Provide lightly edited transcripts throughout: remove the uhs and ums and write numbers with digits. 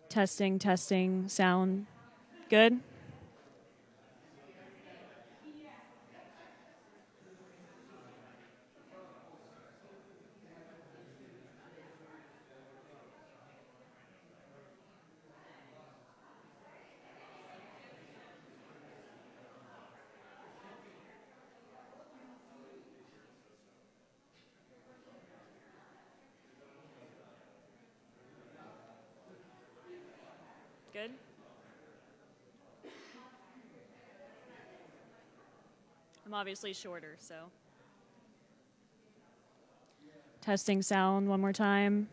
Testing, testing, sound. Good? Good? I'm obviously shorter, so. Testing sound one more time.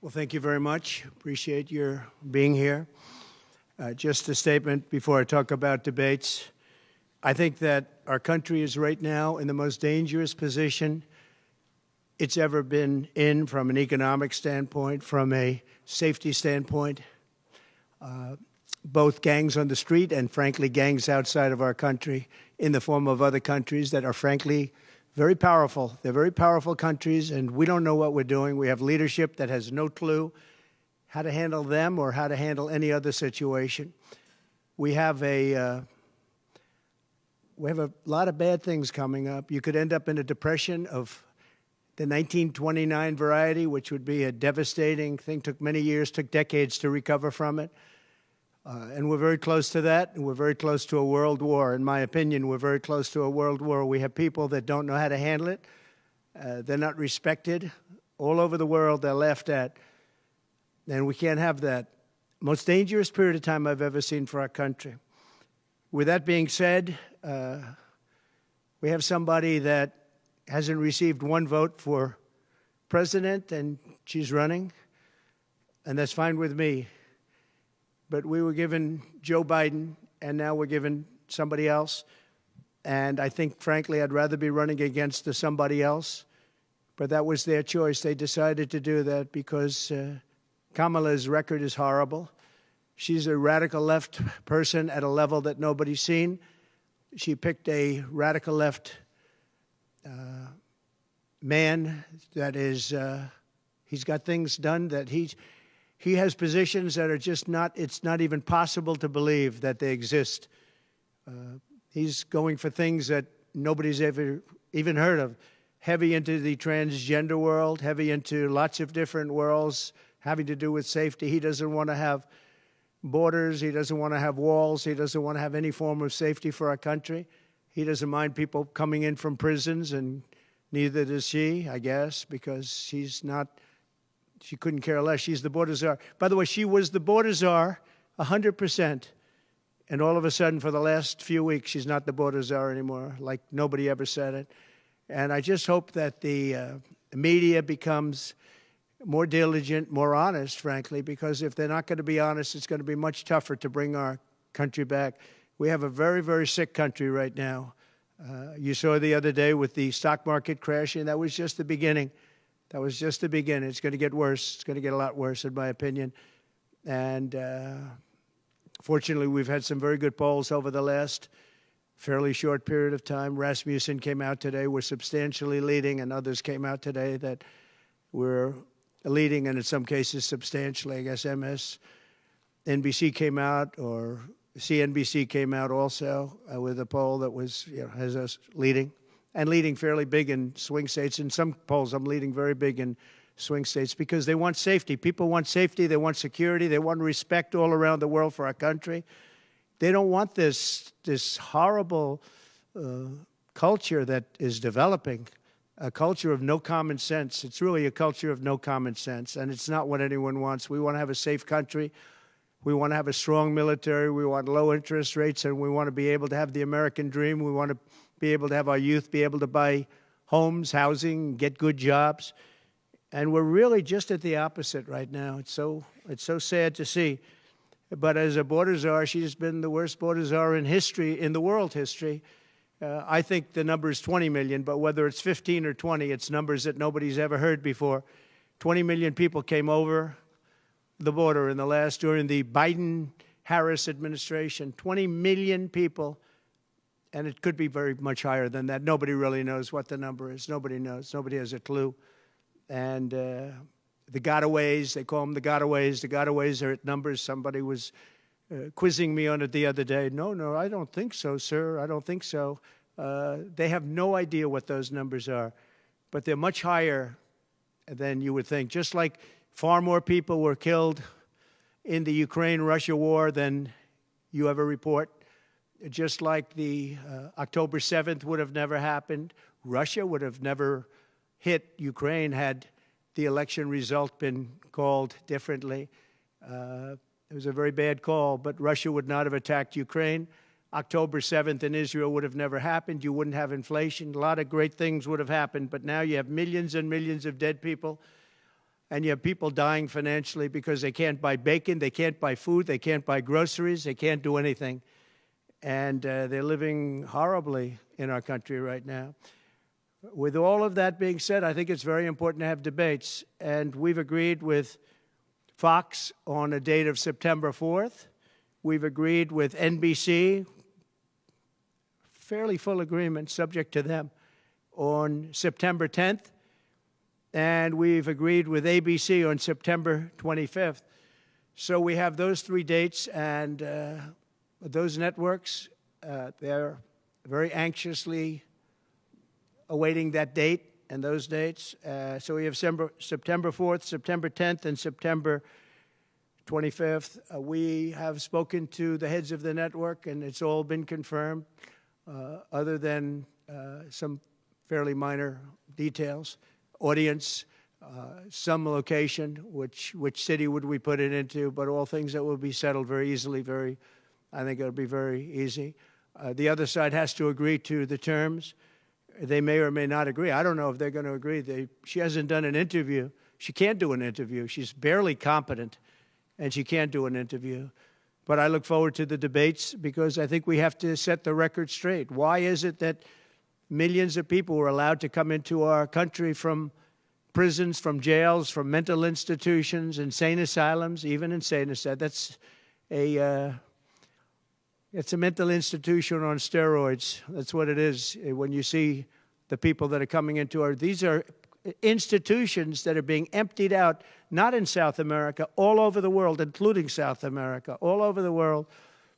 Well, thank you very much. Appreciate your being here. Just a statement before I talk about debates. I think that our country is right now in the most dangerous position it's ever been in from an economic standpoint, from a safety standpoint. Both gangs on the street and, frankly, gangs outside of our country in the form of other countries that are, frankly, very powerful. They're very powerful countries, and we don't know what we're doing. We have leadership that has no clue how to handle them or how to handle any other situation. We have a lot of bad things coming up. You could end up in a depression of the 1929 variety, which would be a devastating thing. Took many years, took decades to recover from it. And we're very close to that, and we're very close to a world war. In my opinion, we're very close to a world war. We have people that don't know how to handle it. They're not respected. All over the world, they're laughed at. And we can't have that. Most dangerous period of time I've ever seen for our country. With that being said, we have somebody that hasn't received one vote for president, and she's running, and that's fine with me. But we were given Joe Biden, and now we're given somebody else. And I think, frankly, I'd rather be running against the somebody else. But that was their choice. They decided to do that because Kamala's record is horrible. She's a radical left person at a level that nobody's seen. She picked a radical left man that is, he's got things done that he has positions that are just not, it's not even possible to believe that they exist. He's going for things that nobody's ever even heard of. Heavy into the transgender world, heavy into lots of different worlds having to do with safety. He doesn't want to have borders. He doesn't want to have walls. He doesn't want to have any form of safety for our country. He doesn't mind people coming in from prisons, and neither does she, I guess, because she's not, she couldn't care less. She's the border czar. By the way, she was the border czar 100%. And all of a sudden, for the last few weeks, she's not the border czar anymore, like nobody ever said it. And I just hope that the media becomes more diligent, more honest, frankly, because if they're not going to be honest, it's going to be much tougher to bring our country back. We have a very, very sick country right now. You saw the other day with the stock market crashing. That was just the beginning. That was just the beginning. It's going to get worse. It's going to get a lot worse, in my opinion. And fortunately, we've had some very good polls over the last fairly short period of time. Rasmussen came out today. We're substantially leading, and others came out today that we're leading, and in some cases substantially. I guess MSNBC came out, or CNBC came out also with a poll that was, has us leading, and leading fairly big in swing states. In some polls, I'm leading very big in swing states because they want safety. People want safety. They want security. They want respect all around the world for our country. They don't want this horrible culture that is developing, a culture of no common sense. It's really a culture of no common sense, and it's not what anyone wants. We want to have a safe country. We want to have a strong military. We want low interest rates, and we want to be able to have the American dream. We want to be able to have our youth be able to buy homes, housing, get good jobs. And we're really just at the opposite right now. It's so sad to see. But as a border czar, she's been the worst border czar in history, in the world history. I think the number is 20 million, but whether it's 15 or 20, it's numbers that nobody's ever heard before. 20 million people came over the border during the Biden-Harris administration. 20 million people, and it could be very much higher than that. Nobody really knows what the number is. Nobody knows. Nobody has a clue. And the gotaways, they call them the gotaways. The gotaways are at numbers. Somebody was quizzing me on it the other day. No, I don't think so, sir. I don't think so. They have no idea what those numbers are, but they're much higher than you would think. Just like far more people were killed in the Ukraine-Russia war than you ever report. Just like the October 7th would have never happened. Russia would have never hit Ukraine had the election result been called differently. It was a very bad call, but Russia would not have attacked Ukraine. October 7th in Israel would have never happened. You wouldn't have inflation. A lot of great things would have happened, but now you have millions and millions of dead people. and you have people dying financially because they can't buy bacon, they can't buy food, they can't buy groceries, they can't do anything. And they're living horribly in our country right now. With all of that being said, I think it's very important to have debates. And we've agreed with Fox on a date of September 4th. We've agreed with NBC, fairly full agreement, subject to them, on September 10th. And we've agreed with ABC on September 25th. So we have those 3 dates, and those networks, they're very anxiously awaiting that date and those dates. So we have September 4th, September 10th, and September 25th. We have spoken to the heads of the network, and it's all been confirmed, other than some fairly minor details. Audience, some location, which city would we put it into, but all things that will be settled very easily, I think it'll be very easy. The other side has to agree to the terms. They may or may not agree. I don't know if they're going to agree. She hasn't done an interview. She can't do an interview. She's barely competent, and she can't do an interview. But I look forward to the debates because I think we have to set the record straight. Why is it that millions of people were allowed to come into our country from prisons, from jails, from mental institutions, insane asylums, even insane asylums? It's a mental institution on steroids. That's what it is. When you see the people that are coming into these are institutions that are being emptied out, not in South America, all over the world, including South America, all over the world.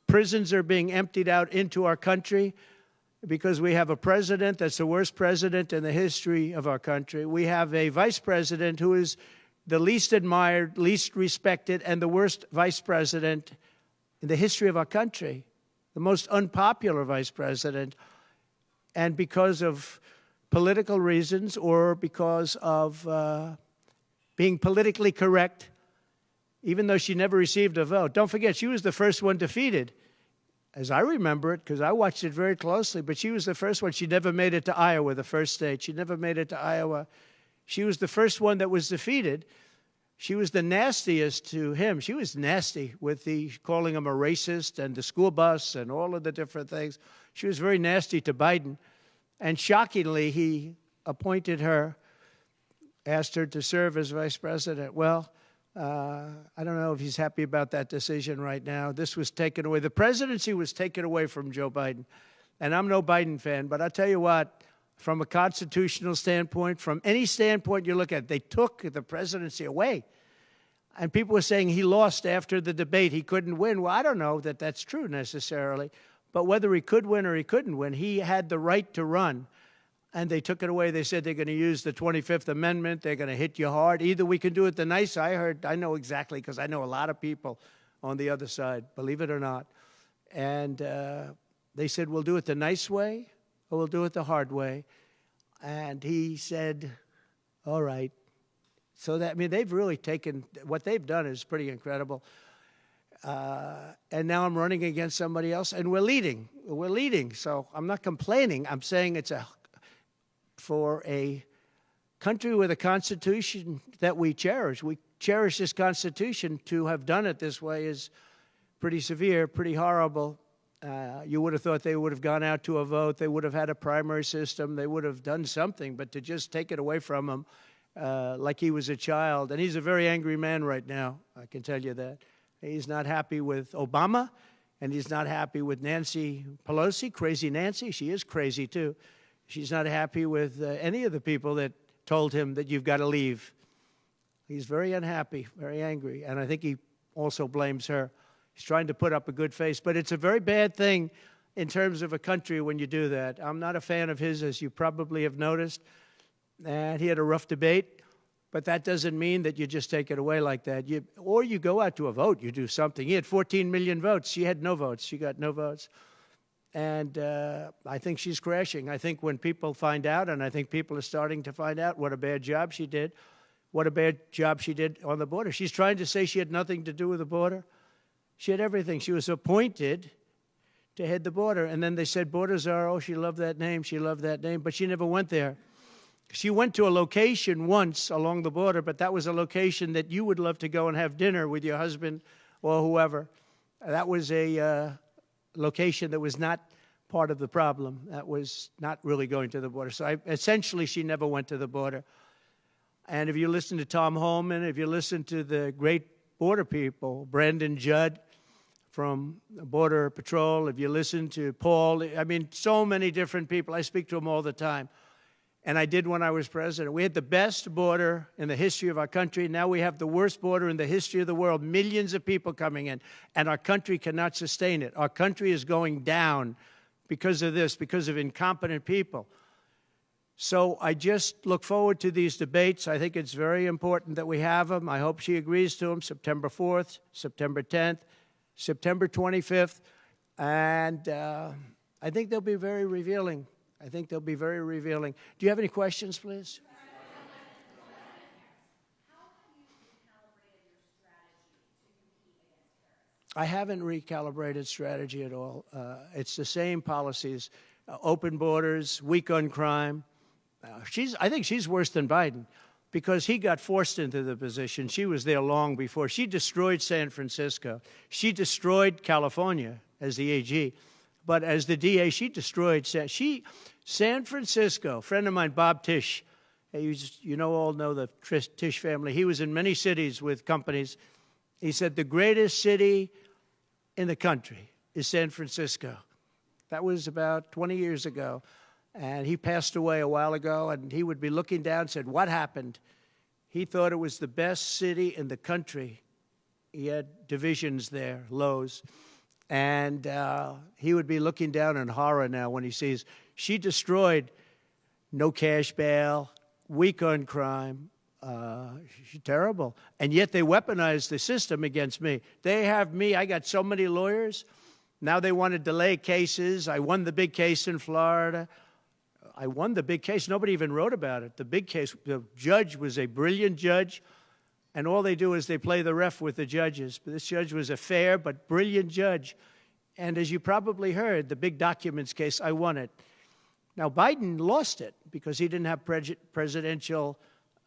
Prisons are being emptied out into our country because we have a president that's the worst president in the history of our country. We have a vice president who is the least admired, least respected, and the worst vice president in the history of our country, the most unpopular vice president. And because of political reasons or because of being politically correct, even though she never received a vote. Don't forget, she was the first one defeated, as I remember it, because I watched it very closely, but she was the first one. She never made it to Iowa, the first state. She never made it to Iowa. She was the first one that was defeated. She was the nastiest to him. She was nasty with calling him a racist and the school bus and all of the different things. She was very nasty to Biden. And shockingly, he appointed her, asked her to serve as vice president. Well, I don't know if he's happy about that decision right now. This was taken away. The presidency was taken away from Joe Biden. And I'm no Biden fan, but I'll tell you what, from a constitutional standpoint, from any standpoint you look at, they took the presidency away. And people were saying he lost after the debate. He couldn't win. Well, I don't know that that's true necessarily. But whether he could win or he couldn't win, he had the right to run. And they took it away. They said they're going to use the 25th Amendment. They're going to hit you hard. Either we can do it the nice. I know exactly, because I know a lot of people on the other side, believe it or not. And they said, we'll do it the nice way or we'll do it the hard way. And he said, all right. So they've really taken, what they've done is pretty incredible. And now I'm running against somebody else, and we're leading. We're leading. So I'm not complaining. I'm saying for a country with a constitution that we cherish this constitution. To have done it this way is pretty severe, pretty horrible. You would have thought they would have gone out to a vote. They would have had a primary system. They would have done something. But to just take it away from him like he was a child. And he's a very angry man right now, I can tell you that. He's not happy with Obama, and he's not happy with Nancy Pelosi, crazy Nancy. She is crazy, too. She's not happy with any of the people that told him that you've got to leave. He's very unhappy, very angry, and I think he also blames her. He's trying to put up a good face, but it's a very bad thing in terms of a country when you do that. I'm not a fan of his, as you probably have noticed, and he had a rough debate, but that doesn't mean that you just take it away like that. Or you go out to a vote, you do something. He had 14 million votes. She had no votes. She got no votes. And I think she's crashing. I think when people find out, and I think people are starting to find out what a bad job she did, what a bad job she did on the border. She's trying to say she had nothing to do with the border. She had everything. She was appointed to head the border. And then they said, border czar, oh, she loved that name, but she never went there. She went to a location once along the border, but that was a location that you would love to go and have dinner with your husband or whoever. That was a location that was not part of the problem. That was not really going to the border. So essentially, she never went to the border. And if you listen to Tom Holman, if you listen to the great border people, Brandon Judd from Border Patrol, if you listen to Paul, I mean, so many different people. I speak to them all the time. And I did when I was president. We had the best border in the history of our country. Now we have the worst border in the history of the world. Millions of people coming in, and our country cannot sustain it. Our country is going down because of this, because of incompetent people. So I just look forward to these debates. I think it's very important that we have them. I hope she agrees to them, September 4th, September 10th, September 25th. And I think they'll be very revealing. I think they'll be very revealing. Do you have any questions, please? I haven't recalibrated strategy at all. It's the same policies, open borders, weak on crime. I think she's worse than Biden because he got forced into the position. She was there long before. She destroyed San Francisco. She destroyed California as the AG. But as the DA, she destroyed San Francisco. A friend of mine, Bob Tisch, all know the Tisch family. He was in many cities with companies. He said the greatest city in the country is San Francisco. That was about 20 years ago. And he passed away a while ago, and he would be looking down and said, what happened? He thought it was the best city in the country. He had divisions there, Lowe's. And he would be looking down in horror now when he sees she destroyed no cash bail, weak on crime. She's terrible. And yet they weaponized the system against me. They have me. I got so many lawyers. Now they want to delay cases. I won the big case in Florida. I won the big case. Nobody even wrote about it. The big case, the judge was a brilliant judge. And all they do is they play the ref with the judges. But this judge was a fair but brilliant judge. And as you probably heard, the big documents case, I won it. Now, Biden lost it because he didn't have presidential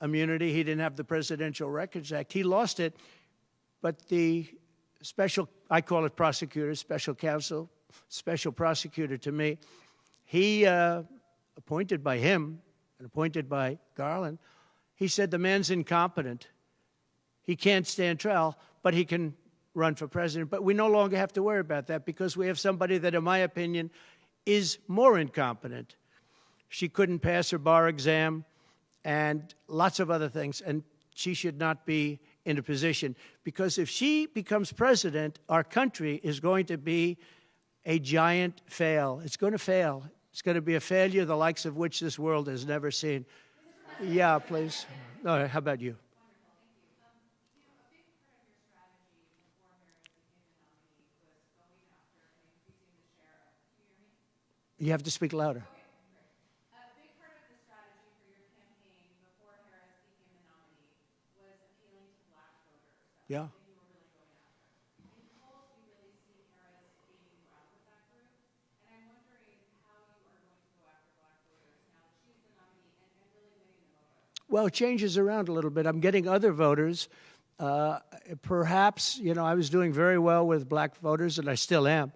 immunity. He didn't have the Presidential Records Act. He lost it. But the special, I call it prosecutor, special counsel, special prosecutor to me, he, appointed by him and appointed by Garland, he said the man's incompetent. He can't stand trial, but he can run for president. But we no longer have to worry about that because we have somebody that, in my opinion, is more incompetent. She couldn't pass her bar exam and lots of other things, and she should not be in a position. Because if she becomes president, our country is going to be a giant fail. It's going to fail. It's going to be a failure the likes of which this world has never seen. Yeah, please. No, how about you? You have to speak louder. Okay, a big part of the strategy for your campaign before Harris became the nominee was appealing to black voters. Yeah. Something you were really going after. In polls, you really see Harris gaining ground with that group. And I'm wondering how you are going to go after black voters now that she's the nominee and really winning them over. Well, it changes around a little bit. I'm getting other voters. Perhaps, I was doing very well with black voters, and I still am.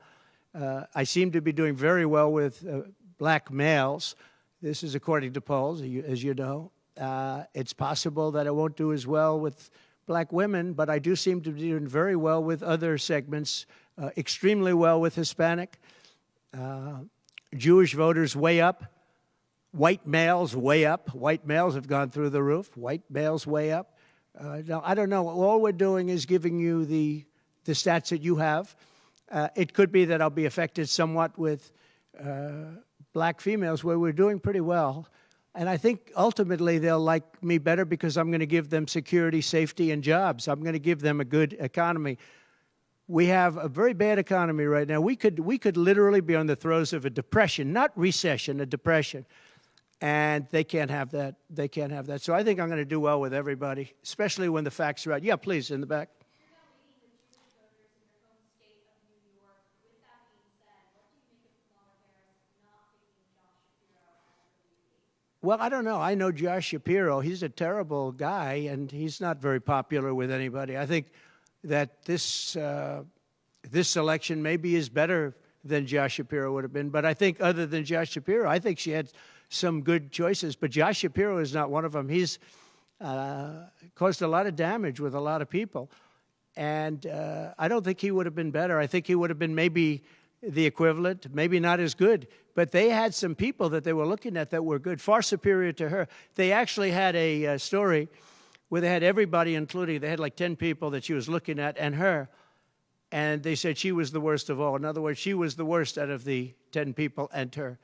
I seem to be doing very well with black males. This is according to polls, as you know. It's possible that I won't do as well with black women, but I do seem to be doing very well with other segments, extremely well with Hispanic. Jewish voters way up. White males way up. White males have gone through the roof. White males way up. Now, I don't know. All we're doing is giving you the stats that you have. It could be that I'll be affected somewhat with black females where we're doing pretty well. And I think ultimately they'll like me better because I'm going to give them security, safety, and jobs. I'm going to give them a good economy. We have a very bad economy right now. We could literally be on the throes of a depression, not recession, a depression. And they can't have that. They can't have that. So I think I'm going to do well with everybody, especially when the facts are right. Yeah, please, in the back. Well, I don't know. I know Josh Shapiro. He's a terrible guy, and he's not very popular with anybody. I think that this election maybe is better than Josh Shapiro would have been. But I think other than Josh Shapiro, I think she had some good choices. But Josh Shapiro is not one of them. He's caused a lot of damage with a lot of people. And I don't think he would have been better. I think he would have been maybe the equivalent, maybe not as good. But they had some people that they were looking at that were good, far superior to her. They actually had a story where they had everybody, including, they had like 10 people that she was looking at and her. And they said she was the worst of all. In other words, she was the worst out of the 10 people and her.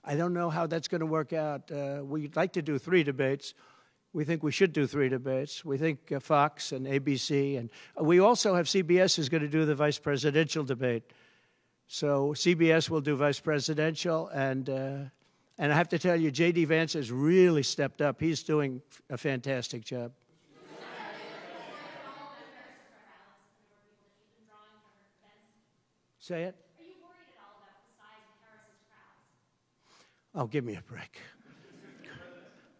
I don't know how that's going to work out. We'd like to do 3 debates. We think we should do 3 debates. We think Fox and ABC. And we also have CBS is going to do the vice presidential debate. So CBS will do vice presidential. And I have to tell you, J.D. Vance has really stepped up. He's doing a fantastic job. Say it. Are you worried at all about the size of Harris's crowds? Oh, give me a break.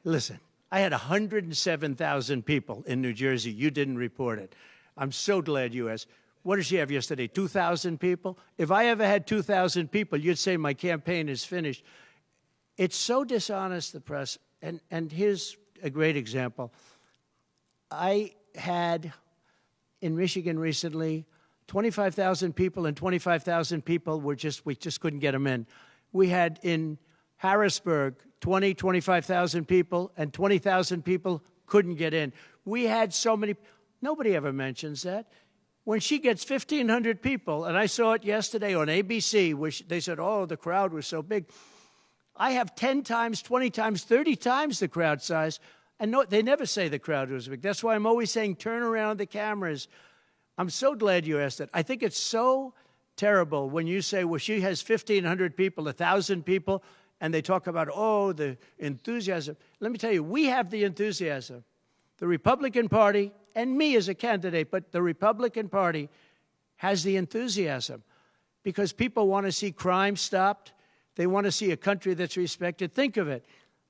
Listen, I had 107,000 people in New Jersey. You didn't report it. I'm so glad you asked. What did she have yesterday, 2,000 people? If I ever had 2,000 people, you'd say my campaign is finished. It's so dishonest, the press. And here's a great example. I had in Michigan recently 25,000 people, and 25,000 people we just couldn't get them in. We had in Harrisburg 25,000 people, and 20,000 people couldn't get in. We had so many. Nobody ever mentions that. When she gets 1,500 people, and I saw it yesterday on ABC, which they said, oh, the crowd was so big. I have 10 times, 20 times, 30 times the crowd size, and no, they never say the crowd was big. That's why I'm always saying turn around the cameras. I'm so glad you asked that. I think it's so terrible when you say, well, she has 1,500 people, 1,000 people, and they talk about, oh, the enthusiasm. Let me tell you, we have the enthusiasm. The Republican Party, and me as a candidate, but the Republican Party has the enthusiasm because people want to see crime stopped. They want to see a country that's respected. Think of it.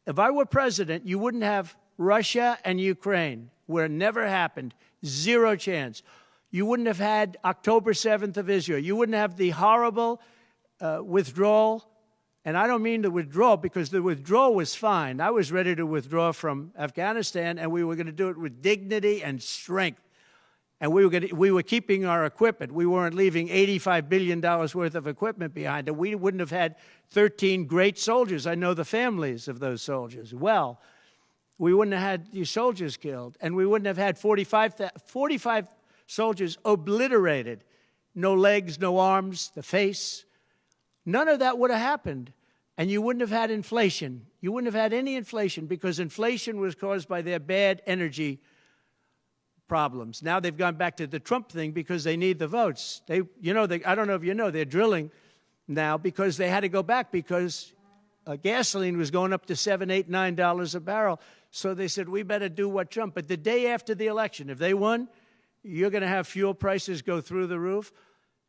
If I were president, you wouldn't have Russia and Ukraine, where it never happened. 0 chance. You wouldn't have had October 7th of Israel. You wouldn't have the horrible withdrawal. And I don't mean the withdrawal because the withdrawal was fine. I was ready to withdraw from Afghanistan, and we were going to do it with dignity and strength. And we were keeping our equipment. We weren't leaving $85 billion worth of equipment behind. And we wouldn't have had 13 great soldiers. I know the families of those soldiers well. We wouldn't have had these soldiers killed. And we wouldn't have had 45 soldiers obliterated. No legs, no arms, the face. None of that would have happened. And you wouldn't have had inflation. You wouldn't have had any inflation because inflation was caused by their bad energy problems. Now they've gone back to the Trump thing because they need the votes. I don't know if you know, they're drilling now because they had to go back because gasoline was going up to $7, $8, $9 a barrel. So they said, we better do what Trump. But the day after the election, if they won, you're going to have fuel prices go through the roof.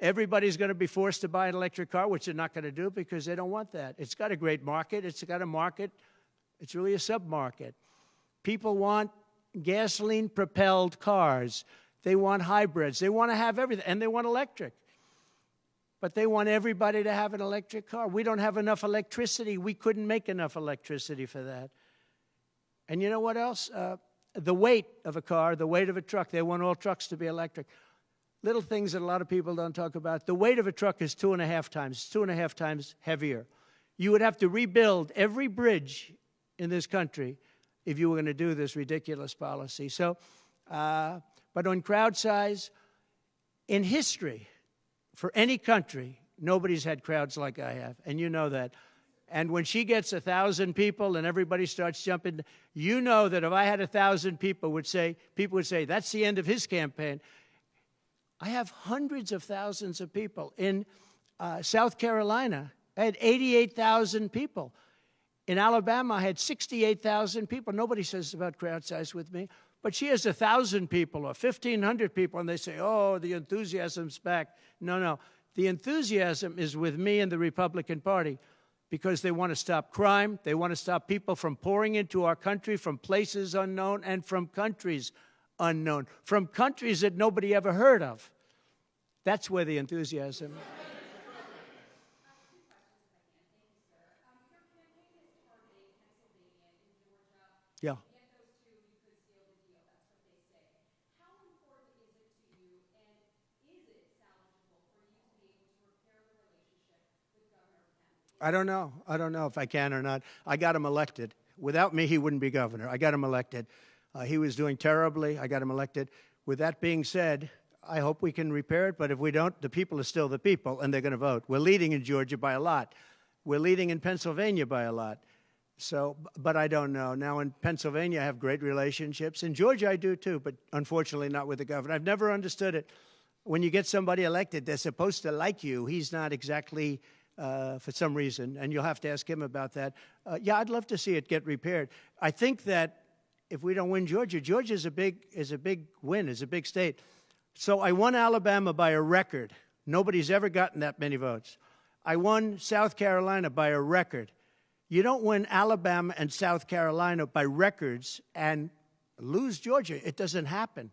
Everybody's going to be forced to buy an electric car, which they're not going to do because they don't want that. It's got a great market. It's got a market. It's really a sub-market. People want gasoline-propelled cars. They want hybrids. They want to have everything, and they want electric. But they want everybody to have an electric car. We don't have enough electricity. We couldn't make enough electricity for that. And you know what else? The weight of a car, the weight of a truck. They want all trucks to be electric. Little things that a lot of people don't talk about. The weight of a truck is 2.5 times heavier. You would have to rebuild every bridge in this country if you were going to do this ridiculous policy. So, but on crowd size, in history, for any country, nobody's had crowds like I have, and you know that. And when she gets 1,000 people and everybody starts jumping, you know that if I had 1,000 people would say, that's the end of his campaign. I have hundreds of thousands of people. In South Carolina, I had 88,000 people. In Alabama, I had 68,000 people. Nobody says about crowd size with me. But she has 1,000 people or 1,500 people, and they say, oh, the enthusiasm's back. No, no. The enthusiasm is with me and the Republican Party because they want to stop crime. They want to stop people from pouring into our country from places unknown and from countries unknown, from countries that nobody ever heard of. That's where the enthusiasm. Yeah. Get those two, you could seal the deal. That's what they say. How important is it to you, and is it salvageable for you to be able to repair the relationship with Governor Kemp? I don't know. I don't know if I can or not. I got him elected. Without me, he wouldn't be governor. I got him elected. He was doing terribly. I got him elected. With that being said, I hope we can repair it, but if we don't, the people are still the people, and they're going to vote. We're leading in Georgia by a lot. We're leading in Pennsylvania by a lot. So, but I don't know. Now, in Pennsylvania, I have great relationships. In Georgia, I do too, but unfortunately not with the governor. I've never understood it. When you get somebody elected, they're supposed to like you. He's not exactly, for some reason, and you'll have to ask him about that. Yeah, I'd love to see it get repaired. I think that if we don't win Georgia, Georgia is a big win, is a big state. So I won Alabama by a record. Nobody's ever gotten that many votes. I won South Carolina by a record. You don't win Alabama and South Carolina by records and lose Georgia. It doesn't happen.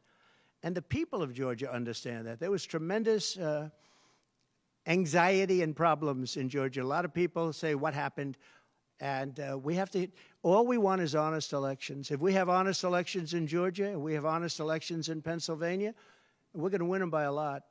And the people of Georgia understand that. There was tremendous anxiety and problems in Georgia. A lot of people say, what happened? And we have to, all we want is honest elections. If we have honest elections in Georgia, and we have honest elections in Pennsylvania, we're going to win them by a lot.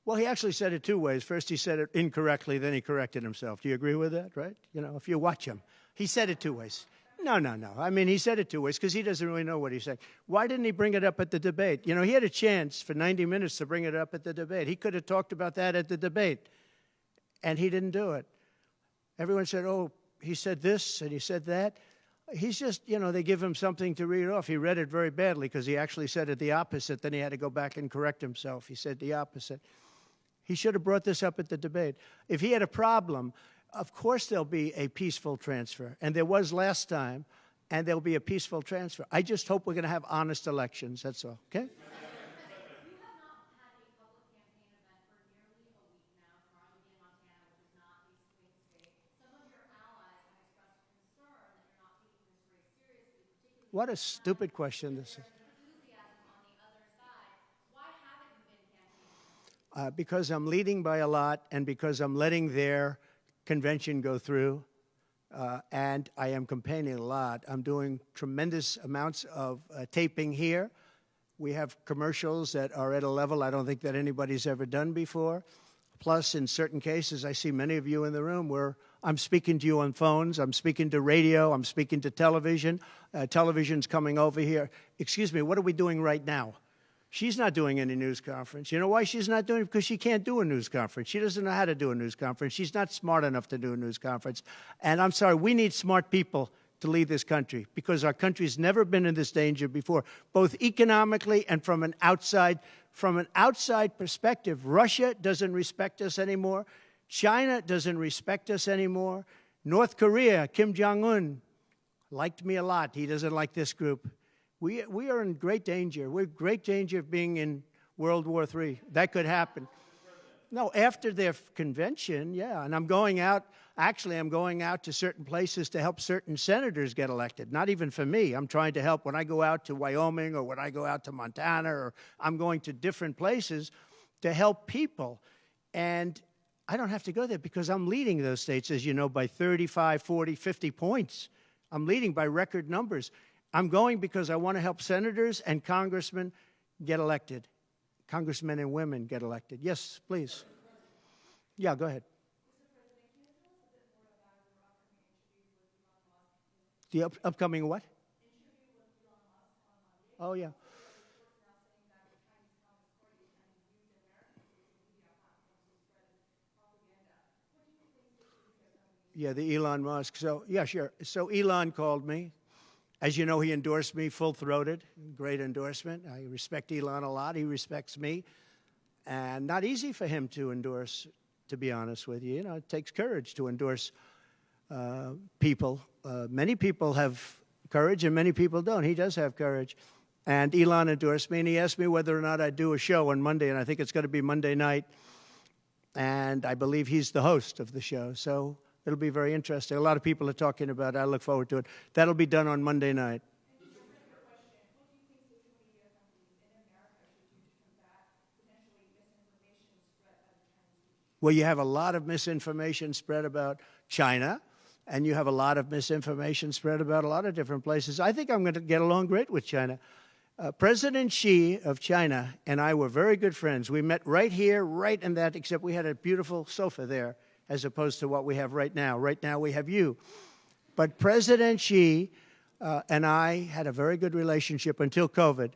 Well, he actually said it two ways. First, he said it incorrectly, then he corrected himself. Do you agree with that, right? You know, if you watch him, he said it two ways. No. I mean, he said it two ways because he doesn't really know what he's saying. Why didn't he bring it up at the debate? You know, he had a chance for 90 minutes to bring it up at the debate. He could have talked about that at the debate, and he didn't do it. Everyone said, oh, he said this and he said that. He's just, you know, they give him something to read off. He read it very badly because he actually said it the opposite. Then he had to go back and correct himself. He said the opposite. He should have brought this up at the debate. If he had a problem, of course there'll be a peaceful transfer. And there was last time, and there'll be a peaceful transfer. I just hope we're going to have honest elections. That's all, okay? You have not had a public campaign event for nearly a week now from Mar-a-Lago, Montana, which is not a swing state. Some of your allies have expressed concern that you're not taking this race seriously, particularly What a stupid question this is. enthusiasm on the other side. Why haven't you been campaigning? Because I'm leading by a lot and because I'm letting their convention go through, and I am campaigning a lot. I'm doing tremendous amounts of taping here. We have commercials that are at a level I don't think that anybody's ever done before. Plus, in certain cases, I see many of you in the room where I'm speaking to you on phones, I'm speaking to radio, I'm speaking to television. Television's coming over here. Excuse me, what are we doing right now? She's not doing any news conference. You know why she's not doing it? Because she can't do a news conference. She doesn't know how to do a news conference. She's not smart enough to do a news conference. And I'm sorry, we need smart people to lead this country because our country's never been in this danger before, both economically and from an outside perspective. Russia doesn't respect us anymore. China doesn't respect us anymore. North Korea, Kim Jong-un, liked me a lot. He doesn't like this group. We are in great danger. We're in great danger of being in World War III. That could happen. No, after their convention, yeah. And I'm going out to certain places to help certain senators get elected. Not even for me. I'm trying to help when I go out to Wyoming or when I go out to Montana, or I'm going to different places to help people. And I don't have to go there because I'm leading those states, as you know, by 35, 40, 50 points. I'm leading by record numbers. I'm going because I want to help senators and congressmen get elected. Congressmen and women get elected. Yes, please. Yeah, go ahead. The upcoming what? Oh, yeah. Yeah, the Elon Musk. So, yeah, sure. So Elon called me. As you know, he endorsed me full-throated. Great endorsement. I respect Elon a lot. He respects me. and not easy for him to endorse, to be honest with you. You know, it takes courage to endorse people. Many people have courage and many people don't. He does have courage. And Elon endorsed me, and he asked me whether or not I'd do a show on Monday, and I think it's going to be Monday night. And I believe he's the host of the show, so it'll be very interesting. A lot of people are talking about it. I look forward to it. That'll be done on Monday night. And just a separate question, what do you think social media companies in America should do to combat potentially misinformation spread by the Chinese people? Well, you have a lot of misinformation spread about China, and you have a lot of misinformation spread about a lot of different places. I think I'm going to get along great with China. President Xi of China and I were very good friends. We met right here, right in that, except we had a beautiful sofa there, as opposed to what we have right now. Right now we have you. But President Xi and I had a very good relationship until COVID,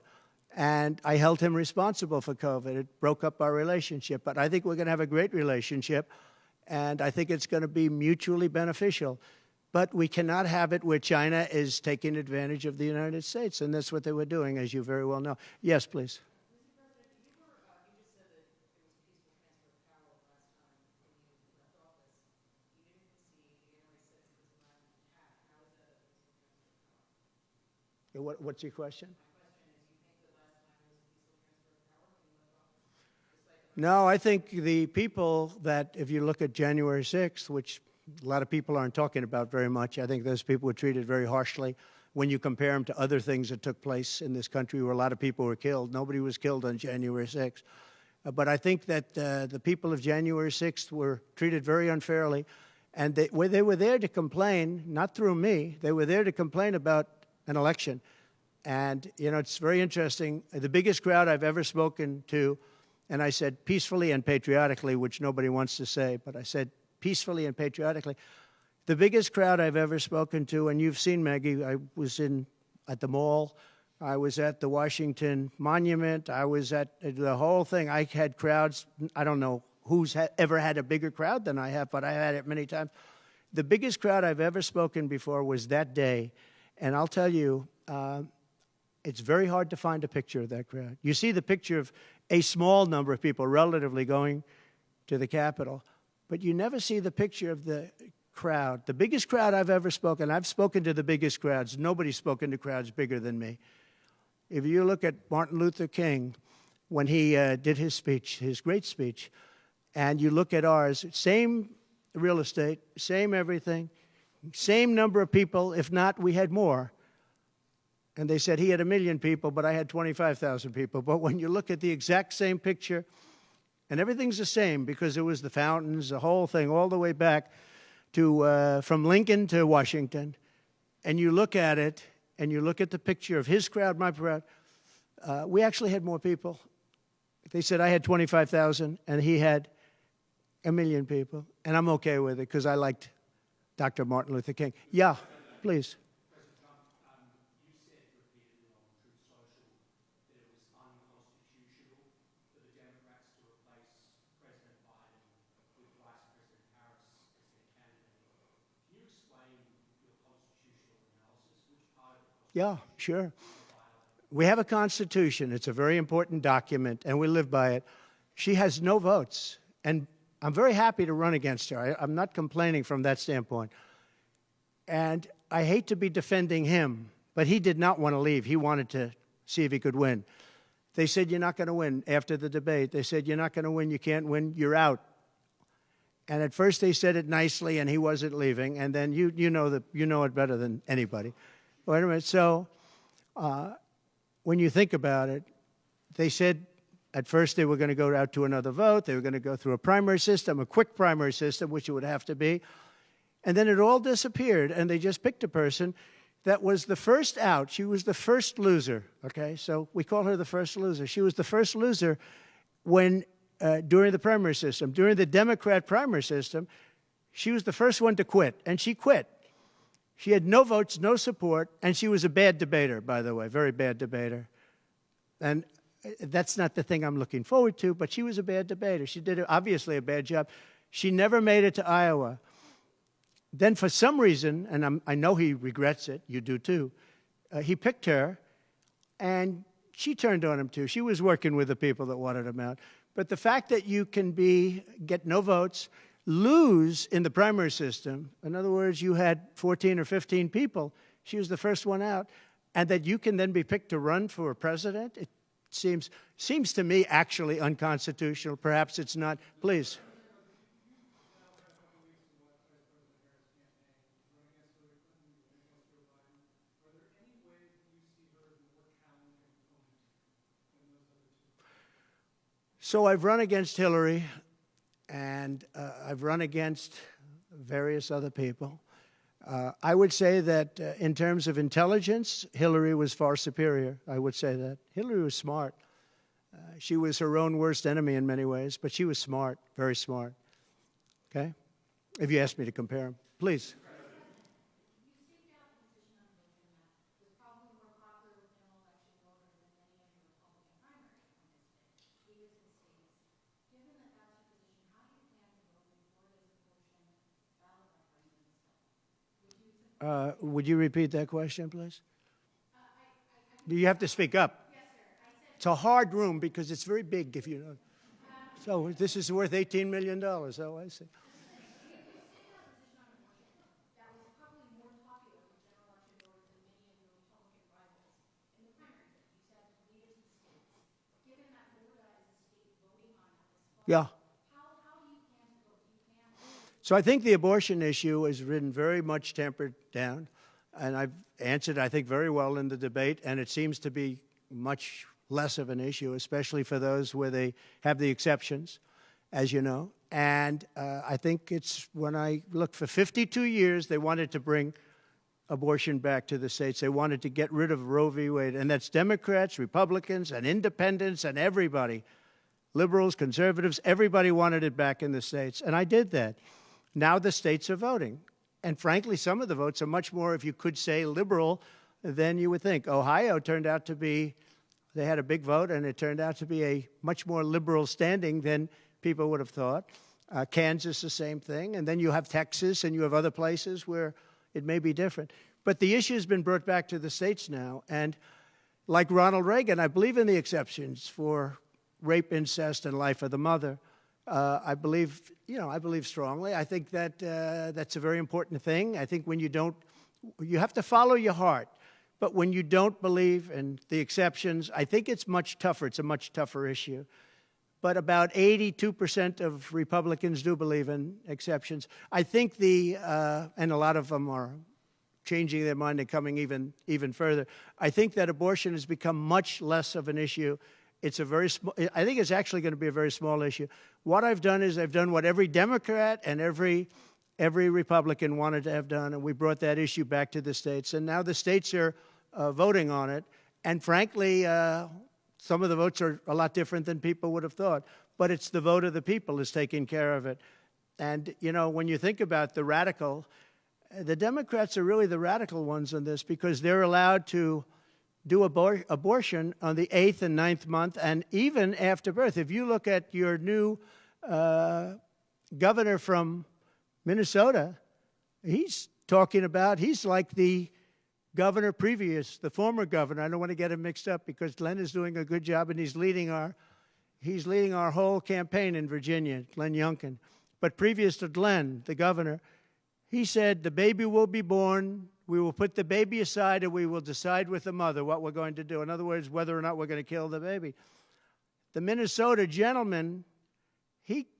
and I held him responsible for COVID. It broke up our relationship, but I think we're going to have a great relationship, and I think it's going to be mutually beneficial. But we cannot have it where China is taking advantage of the United States, and that's what they were doing, as you very well know. Yes, please. Mr. President, you just said that it was peaceful transfer of power last time when you left office. You didn't concede January 6th was a violent attack. How is that a peaceful transfer of power? What's your question? My question is, you think the last time was a peaceful transfer of power when you left office? No, I think the people that, if you look at January 6th, which a lot of people aren't talking about very much, I think those people were treated very harshly. When you compare them to other things that took place in this country where a lot of people were killed, nobody was killed on January 6th. But I think that the people of January 6th were treated very unfairly, and they were there to complain, not through me, they were there to complain about an election. And, you know, it's very interesting. The biggest crowd I've ever spoken to, and I said peacefully and patriotically, which nobody wants to say, but I said peacefully and patriotically. The biggest crowd I've ever spoken to, and you've seen, Maggie, I was at the mall, I was at the Washington Monument, I was at the whole thing. I had crowds, I don't know who's ever had a bigger crowd than I have, but I had it many times. The biggest crowd I've ever spoken before was that day, and I'll tell you, it's very hard to find a picture of that crowd. You see the picture of a small number of people relatively going to the Capitol, but you never see the picture of the crowd. The biggest crowd I've ever spoken, I've spoken to the biggest crowds. Nobody's spoken to crowds bigger than me. If you look at Martin Luther King, when he did his speech, his great speech, and you look at ours, same real estate, same everything, same number of people, if not, we had more. And they said he had 1 million people, but I had 25,000 people. But when you look at the exact same picture, and everything's the same because it was the fountains, the whole thing, all the way back to from Lincoln to Washington, and you look at it, and you look at the picture of his crowd, my crowd, we actually had more people. They said I had 25,000, and he had 1 million people, and I'm okay with it because I liked Dr. Martin Luther King. Yeah, please. Yeah, sure. We have a Constitution. It's a very important document, and we live by it. She has no votes, and I'm very happy to run against her. I'm not complaining from that standpoint. And I hate to be defending him, but he did not want to leave. He wanted to see if he could win. They said, you're not going to win. After the debate, they said, you're not going to win, you can't win, you're out. And at first they said it nicely, and he wasn't leaving, and then you know it better than anybody. Wait a minute. So when you think about it, they said at first they were going to go out to another vote. They were going to go through a primary system, a quick primary system, which it would have to be. And then it all disappeared, and they just picked a person that was the first out. She was the first loser, okay? So we call her the first loser. She was the first loser when during the primary system. During the Democrat primary system, she was the first one to quit, and she quit. She had no votes, no support, and she was a bad debater, by the way, very bad debater. And that's not the thing I'm looking forward to, but she was a bad debater. She did obviously a bad job. She never made it to Iowa. Then for some reason, and I know he regrets it, you do too, he picked her, and she turned on him too. She was working with the people that wanted him out. But the fact that you can get no votes, lose in the primary system, in other words, you had 14 or 15 people, she was the first one out, and that you can then be picked to run for president, it seems to me actually unconstitutional. Perhaps it's not. Please. So I've run against Hillary, and I've run against various other people. I would say that in terms of intelligence, Hillary was far superior. I would say that. Hillary was smart. She was her own worst enemy in many ways, but she was smart, very smart. Okay? If you ask me to compare them. Please. Would you repeat that question, please? You have to speak up. Yes, sir. It's a hard room because it's very big, if you know. So this is worth $18 million. Oh, I see. Yeah. So I think the abortion issue has been very much tempered down, and I've answered, I think, very well in the debate, and it seems to be much less of an issue, especially for those where they have the exceptions, as you know. And I think it's when I look for 52 years, they wanted to bring abortion back to the states. They wanted to get rid of Roe v. Wade, and that's Democrats, Republicans, and independents, and everybody. Liberals, conservatives, everybody wanted it back in the states, and I did that. Now the states are voting. And frankly, some of the votes are much more, if you could say, liberal than you would think. Ohio turned out to be, they had a big vote, and it turned out to be a much more liberal standing than people would have thought. Kansas, the same thing. And then you have Texas, and you have other places where it may be different. But the issue has been brought back to the states now. And like Ronald Reagan, I believe in the exceptions for rape, incest, and life of the mother. I believe strongly. I think that that's a very important thing. I think when you have to follow your heart. But when you don't believe in the exceptions, I think it's much tougher. It's a much tougher issue. But about 82% of Republicans do believe in exceptions. I think and a lot of them are changing their mind and coming even further. I think that abortion has become much less of an issue. It's a very small, I think it's actually going to be a very small issue. What I've done is I've done what every Democrat and every Republican wanted to have done, and we brought that issue back to the states. And now the states are voting on it. And frankly, some of the votes are a lot different than people would have thought. But it's the vote of the people is taking care of it. And, you know, when you think about the Democrats are really the radical ones on this because they're allowed to do abortion on the 8th and 9th month and even after birth. If you look at your new governor from Minnesota, he's like the governor previous, the former governor. I don't want to get him mixed up because Glenn is doing a good job and he's leading our whole campaign in Virginia, Glenn Youngkin. But previous to Glenn, the governor, he said the baby will be born. We will put the baby aside and we will decide with the mother what we're going to do. In other words, whether or not we're going to kill the baby. The Minnesota gentleman,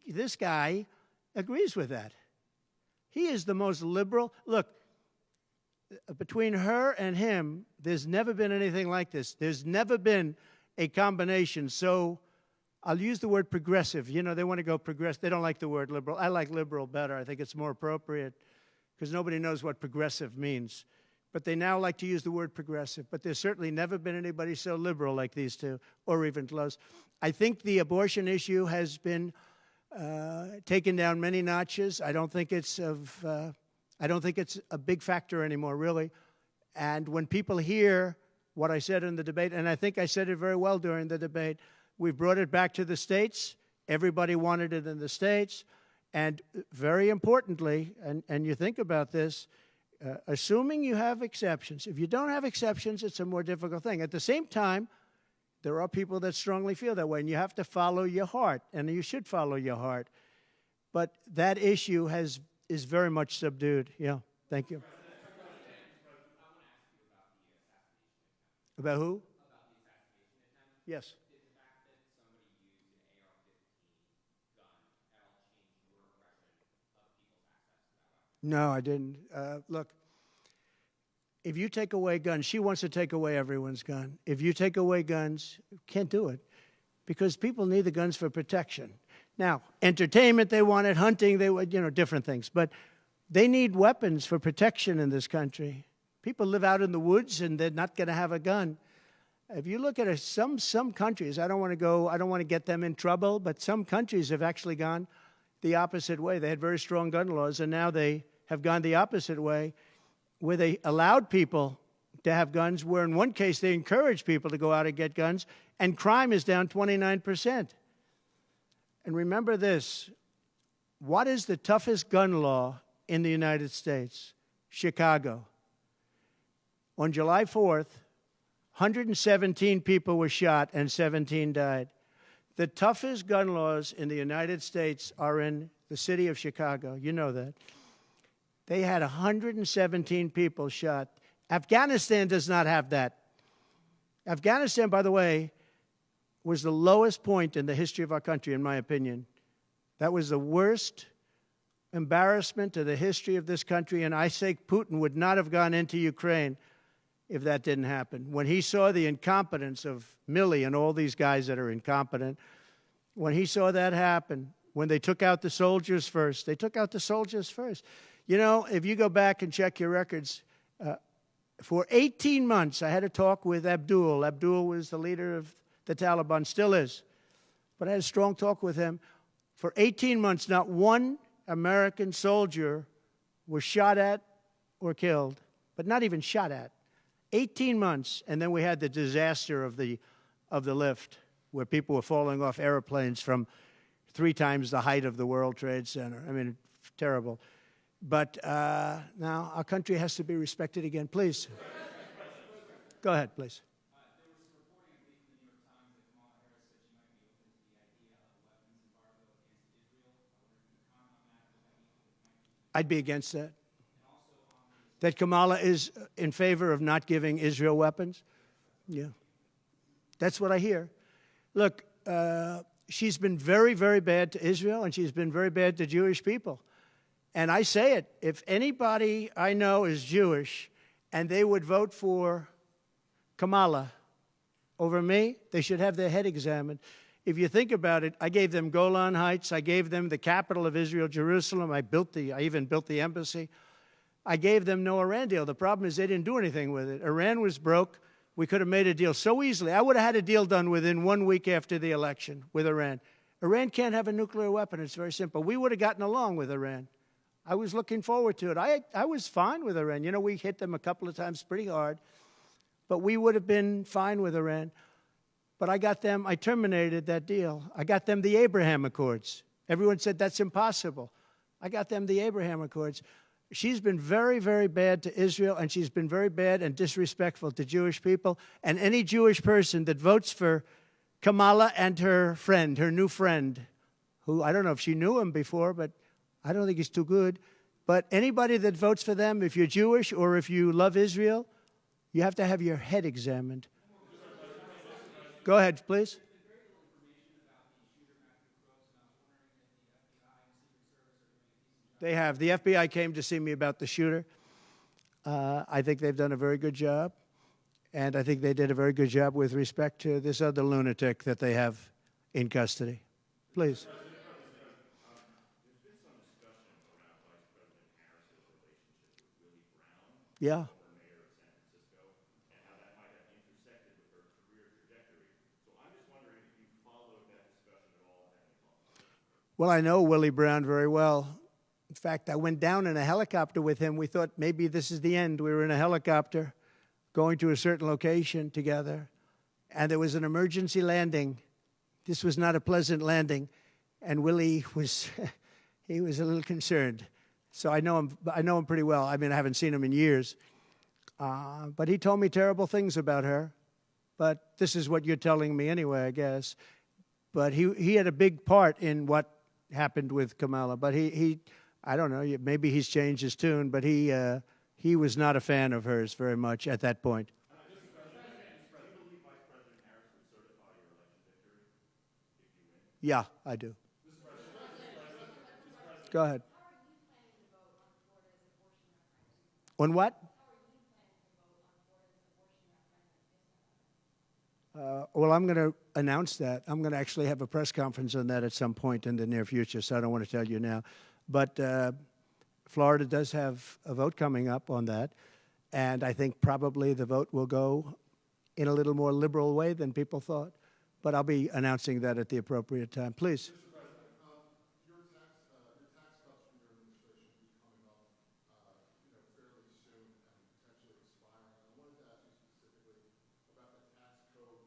this guy agrees with that. He is the most liberal. Look, between her and him, there's never been anything like this. There's never been a combination. So I'll use the word progressive. You know, they want to go progressive. They don't like the word liberal. I like liberal better. I think it's more appropriate because nobody knows what progressive means. But they now like to use the word progressive. But there's certainly never been anybody so liberal like these two, or even close. I think the abortion issue has been taken down many notches. I don't think it's a big factor anymore, really. And when people hear what I said in the debate, and I think I said it very well during the debate, we brought it back to the states. Everybody wanted it in the states. And very importantly, and you think about this, assuming you have exceptions. If you don't have exceptions, it's a more difficult thing. At the same time, There are people that strongly feel that way, and you have to follow your heart, and you should follow your heart. But that issue is very much subdued. Yeah, thank you. About who? Yes. No, I didn't. Look, if you take away guns, she wants to take away everyone's gun. If you take away guns, can't do it because people need the guns for protection. Now, entertainment, they want it, hunting, they want, different things. But they need weapons for protection in this country. People live out in the woods and they're not going to have a gun. If you look at some countries, I don't want to get them in trouble, but some countries have actually gone the opposite way. They had very strong gun laws, and now they have gone the opposite way, where they allowed people to have guns, where in one case they encouraged people to go out and get guns, and crime is down 29%. And remember this, what is the toughest gun law in the United States? Chicago. On July 4th, 117 people were shot and 17 died. The toughest gun laws in the United States are in the city of Chicago. You know that. They had 117 people shot. Afghanistan does not have that. Afghanistan, by the way, was the lowest point in the history of our country, in my opinion. That was the worst embarrassment to the history of this country, and I say Putin would not have gone into Ukraine if that didn't happen. When he saw the incompetence of Milley and all these guys that are incompetent, when he saw that happen, when they took out the soldiers first, they took out the soldiers first. If you go back and check your records, for 18 months, I had a talk with Abdul. Abdul was the leader of the Taliban, still is. But I had a strong talk with him. For 18 months, not one American soldier was shot at or killed, but not even shot at. 18 months, and then we had the disaster of the lift, where people were falling off airplanes from 3 times the height of the World Trade Center. I mean, terrible. But now our country has to be respected again. Please. Go ahead, please. There was reporting, I believe, in the New York Times that Kamala Harris said she might be open to the idea of a weapons embargo against Israel. I wonder if you could comment on that. What that means. I'd be against that. That Kamala is in favor of not giving Israel weapons? Yeah. That's what I hear. Look, she's been very, very bad to Israel, and she's been very bad to Jewish people. And I say it, if anybody I know is Jewish and they would vote for Kamala over me, they should have their head examined. If you think about it, I gave them Golan Heights. I gave them the capital of Israel, Jerusalem. I even built the embassy. I gave them no Iran deal. The problem is they didn't do anything with it. Iran was broke. We could have made a deal so easily. I would have had a deal done within 1 week after the election with Iran. Iran can't have a nuclear weapon. It's very simple. We would have gotten along with Iran. I was looking forward to it. I was fine with Iran. We hit them a couple of times pretty hard, but we would have been fine with Iran. But I terminated that deal. I got them the Abraham Accords. Everyone said that's impossible. I got them the Abraham Accords. She's been very, very bad to Israel, and she's been very bad and disrespectful to Jewish people. And any Jewish person that votes for Kamala and her friend, her new friend, who I don't know if she knew him before, but I don't think he's too good. But anybody that votes for them, if you're Jewish or if you love Israel, you have to have your head examined. Go ahead, please. They have. The FBI came to see me about the shooter. I think they've done a very good job. And I think they did a very good job with respect to this other lunatic that they have in custody. Please. Yeah. Well, I know Willie Brown very well. In fact, I went down in a helicopter with him. We thought maybe this is the end. We were in a helicopter going to a certain location together, and there was an emergency landing. This was not a pleasant landing, and Willie was he was a little concerned. So I know him pretty well. I mean, I haven't seen him in years. But he told me terrible things about her. but this is what you're telling me anyway, I guess. But he had a big part in what happened with Kamala. But I don't know, maybe he's changed his tune, but he was not a fan of hers very much at that point. Yeah, I do. Go ahead. On what? Well, I'm going to announce that. I'm going to actually have a press conference on that at some point in the near future, so I don't want to tell you now. But Florida does have a vote coming up on that, and I think probably the vote will go in a little more liberal way than people thought. But I'll be announcing that at the appropriate time. Please. Mr. President, your tax cuts from your administration will be coming up, fairly soon and potentially expiring. And I wanted to ask you specifically about the tax code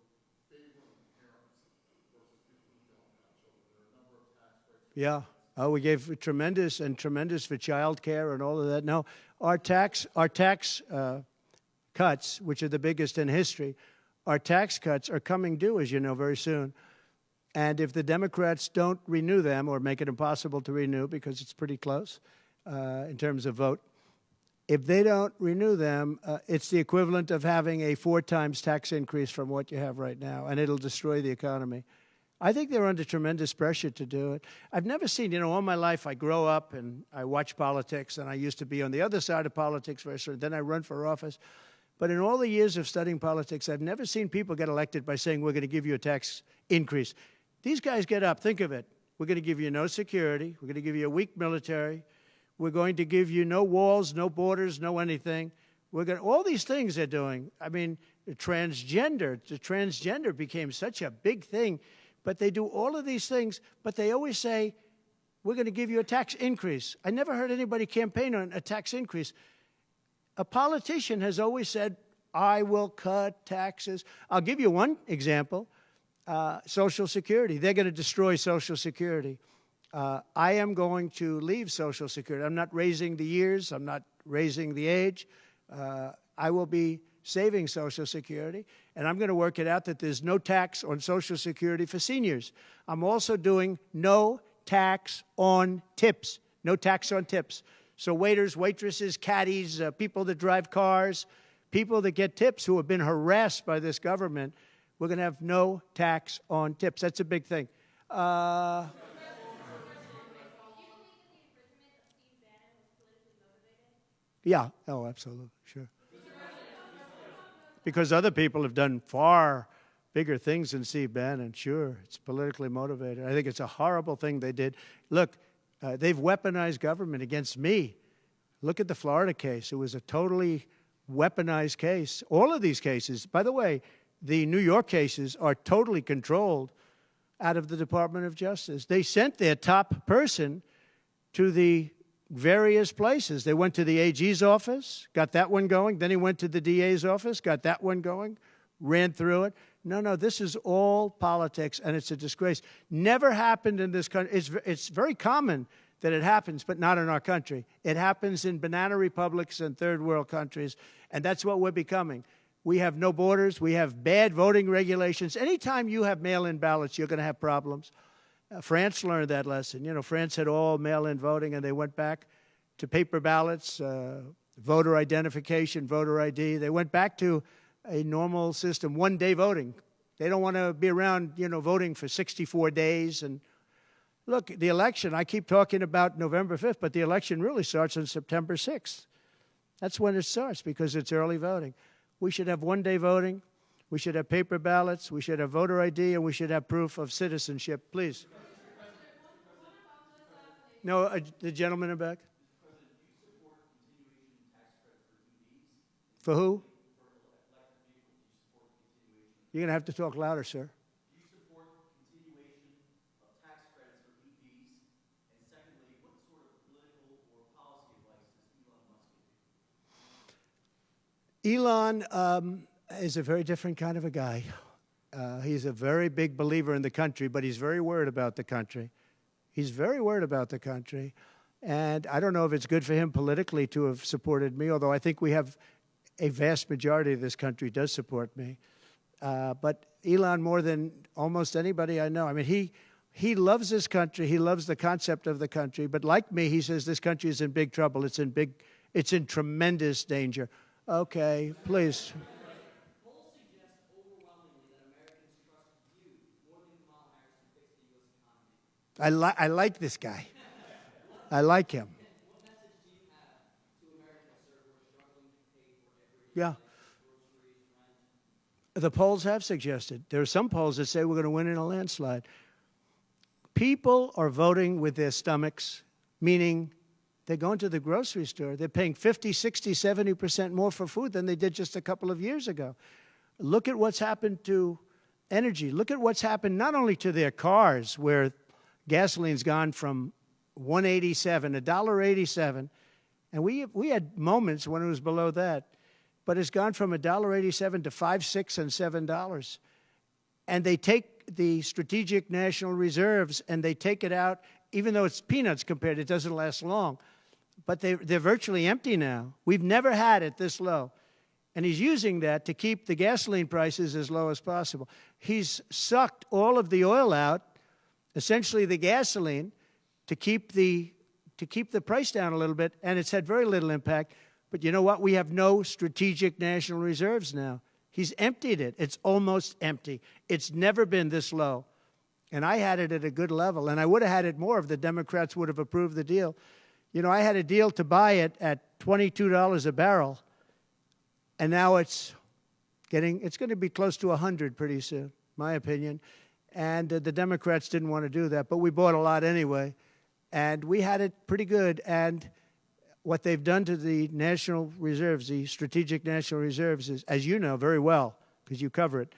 favoring parents versus people who don't have children. There are a number of tax breaks. Yeah. Oh, we gave tremendous for child care and all of that. No, our tax cuts, which are the biggest in history, our tax cuts are coming due, as you know, very soon. And if the Democrats don't renew them or make it impossible to renew because it's pretty close in terms of vote, if they don't renew them, it's the equivalent of having a 4 times tax increase from what you have right now, and it'll destroy the economy. I think they're under tremendous pressure to do it. I've never seen, all my life I grow up and I watch politics, and I used to be on the other side of politics first, then I run for office. But in all the years of studying politics, I've never seen people get elected by saying, we're going to give you a tax increase. These guys get up. Think of it. We're going to give you no security. We're going to give you a weak military. We're going to give you no walls, no borders, no anything. All these things they're doing. I mean, the transgender became such a big thing. But they do all of these things, but they always say, we're going to give you a tax increase. I never heard anybody campaign on a tax increase. A politician has always said, I will cut taxes. I'll give you one example, Social Security. They're going to destroy Social Security. I am going to leave Social Security. I'm not raising the years. I'm not raising the age. I will be saving Social Security, and I'm going to work it out that there's no tax on Social Security for seniors. I'm also doing no tax on tips. No tax on tips. So waiters, waitresses, caddies, people that drive cars, people that get tips who have been harassed by this government, we're going to have no tax on tips. That's a big thing. Yeah. Oh, absolutely. Sure. Because other people have done far bigger things than Steve Bannon. Sure, it's politically motivated. I think it's a horrible thing they did. Look, they've weaponized government against me. Look at the Florida case. It was a totally weaponized case. All of these cases, by the way, the New York cases are totally controlled out of the Department of Justice. They sent their top person to the various places. They went to the AG's office, got that one going. Then he went to the DA's office, got that one going, ran through it. No, this is all politics, and it's a disgrace. Never happened in this country. It's very common that it happens, but not in our country. It happens in banana republics and third world countries, and that's what we're becoming. We have no borders. We have bad voting regulations. Anytime you have mail-in ballots, you're going to have problems. France learned that lesson. France had all mail-in voting, and they went back to paper ballots, voter identification, voter ID. They went back to a normal system, one-day voting. They don't want to be around, voting for 64 days. And look, the election, I keep talking about November 5th, but the election really starts on September 6th. That's when it starts because it's early voting. We should have one-day voting. We should have paper ballots. We should have voter ID, and we should have proof of citizenship. Please. No, the gentleman in back. For who? You're going to have to talk louder, sir. Do you support continuation of tax credits for EVs? And secondly, what sort of political or policy advice does Elon Musk give you? Elon is a very different kind of a guy. He's a very big believer in the country, but he's very worried about the country. He's very worried about the country. And I don't know if it's good for him politically to have supported me, although I think we have a vast majority of this country does support me. But Elon, more than almost anybody I know, I mean, he loves this country. He loves the concept of the country. But like me, he says this country is in big trouble. It's in tremendous danger. Okay, please. Polls suggest overwhelmingly that Americans trust you more than Kamala Harris to fix the U.S. economy. I like this guy. I like him. What message do you have to Americans, sir, who are struggling to pay for everyday Yeah. groceries, rent? The polls have suggested. There are some polls that say we're going to win in a landslide. People are voting with their stomachs, meaning they're going to the grocery store. They're paying 50, 60, 70% more for food than they did just a couple of years ago. Look at what's happened to energy. Look at what's happened not only to their cars, where gasoline's gone from $1.87, $1.87, and we had moments when it was below that, but it's gone from $1.87 to $5, $6, and $7. And they take the strategic national reserves and they take it out, even though it's peanuts compared, it doesn't last long. But they're virtually empty now. We've never had it this low. And he's using that to keep the gasoline prices as low as possible. He's sucked all of the oil out, essentially the gasoline, to keep the price down a little bit, and it's had very little impact. But you know what? We have no strategic national reserves now. He's emptied it. It's almost empty. It's never been this low. And I had it at a good level, and I would have had it more if the Democrats would have approved the deal. You know, I had a deal to buy it at $22 a barrel, and now it's going to be close to 100 pretty soon, my opinion. And the Democrats didn't want to do that, but we bought a lot anyway. And we had it pretty good. And what they've done to the national reserves, the strategic national reserves, is, as you know very well, because you cover it,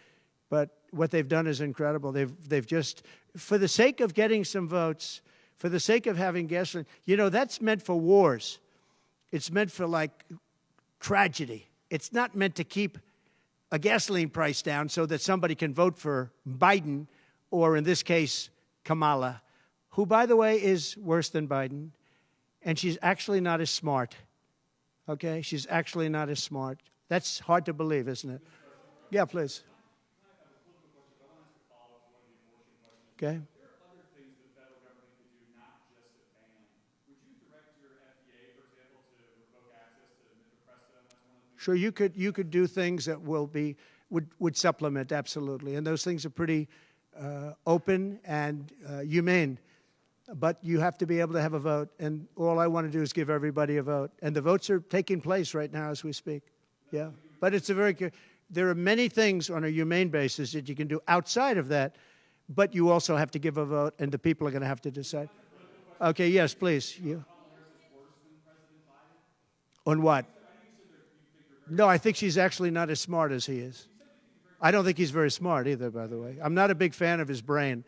but what they've done is incredible. They've just, for the sake of getting some votes, for the sake of having gasoline, you know, that's meant for wars. It's meant for, like, tragedy. It's not meant to keep a gasoline price down so that somebody can vote for Biden, or in this case, Kamala, who, by the way, is worse than Biden. And she's actually not as smart. Okay? She's actually not as smart. That's hard to believe, isn't it? Yeah, please. Okay. There are other things the federal government could do, not just a ban. Would you direct your FDA, for example, to revoke access to mifepristone? That's one of the things. Sure, you could do things that would supplement, absolutely. And those things are pretty open and humane. But you have to be able to have a vote, and all I want to do is give everybody a vote. And the votes are taking place right now as we speak. Yeah, but it's there are many things on a humane basis that you can do outside of that, but you also have to give a vote, and the people are going to have to decide. Okay, yes, please. You. On what? No, I think she's actually not as smart as he is. I don't think he's very smart either, by the way. I'm not a big fan of his brain.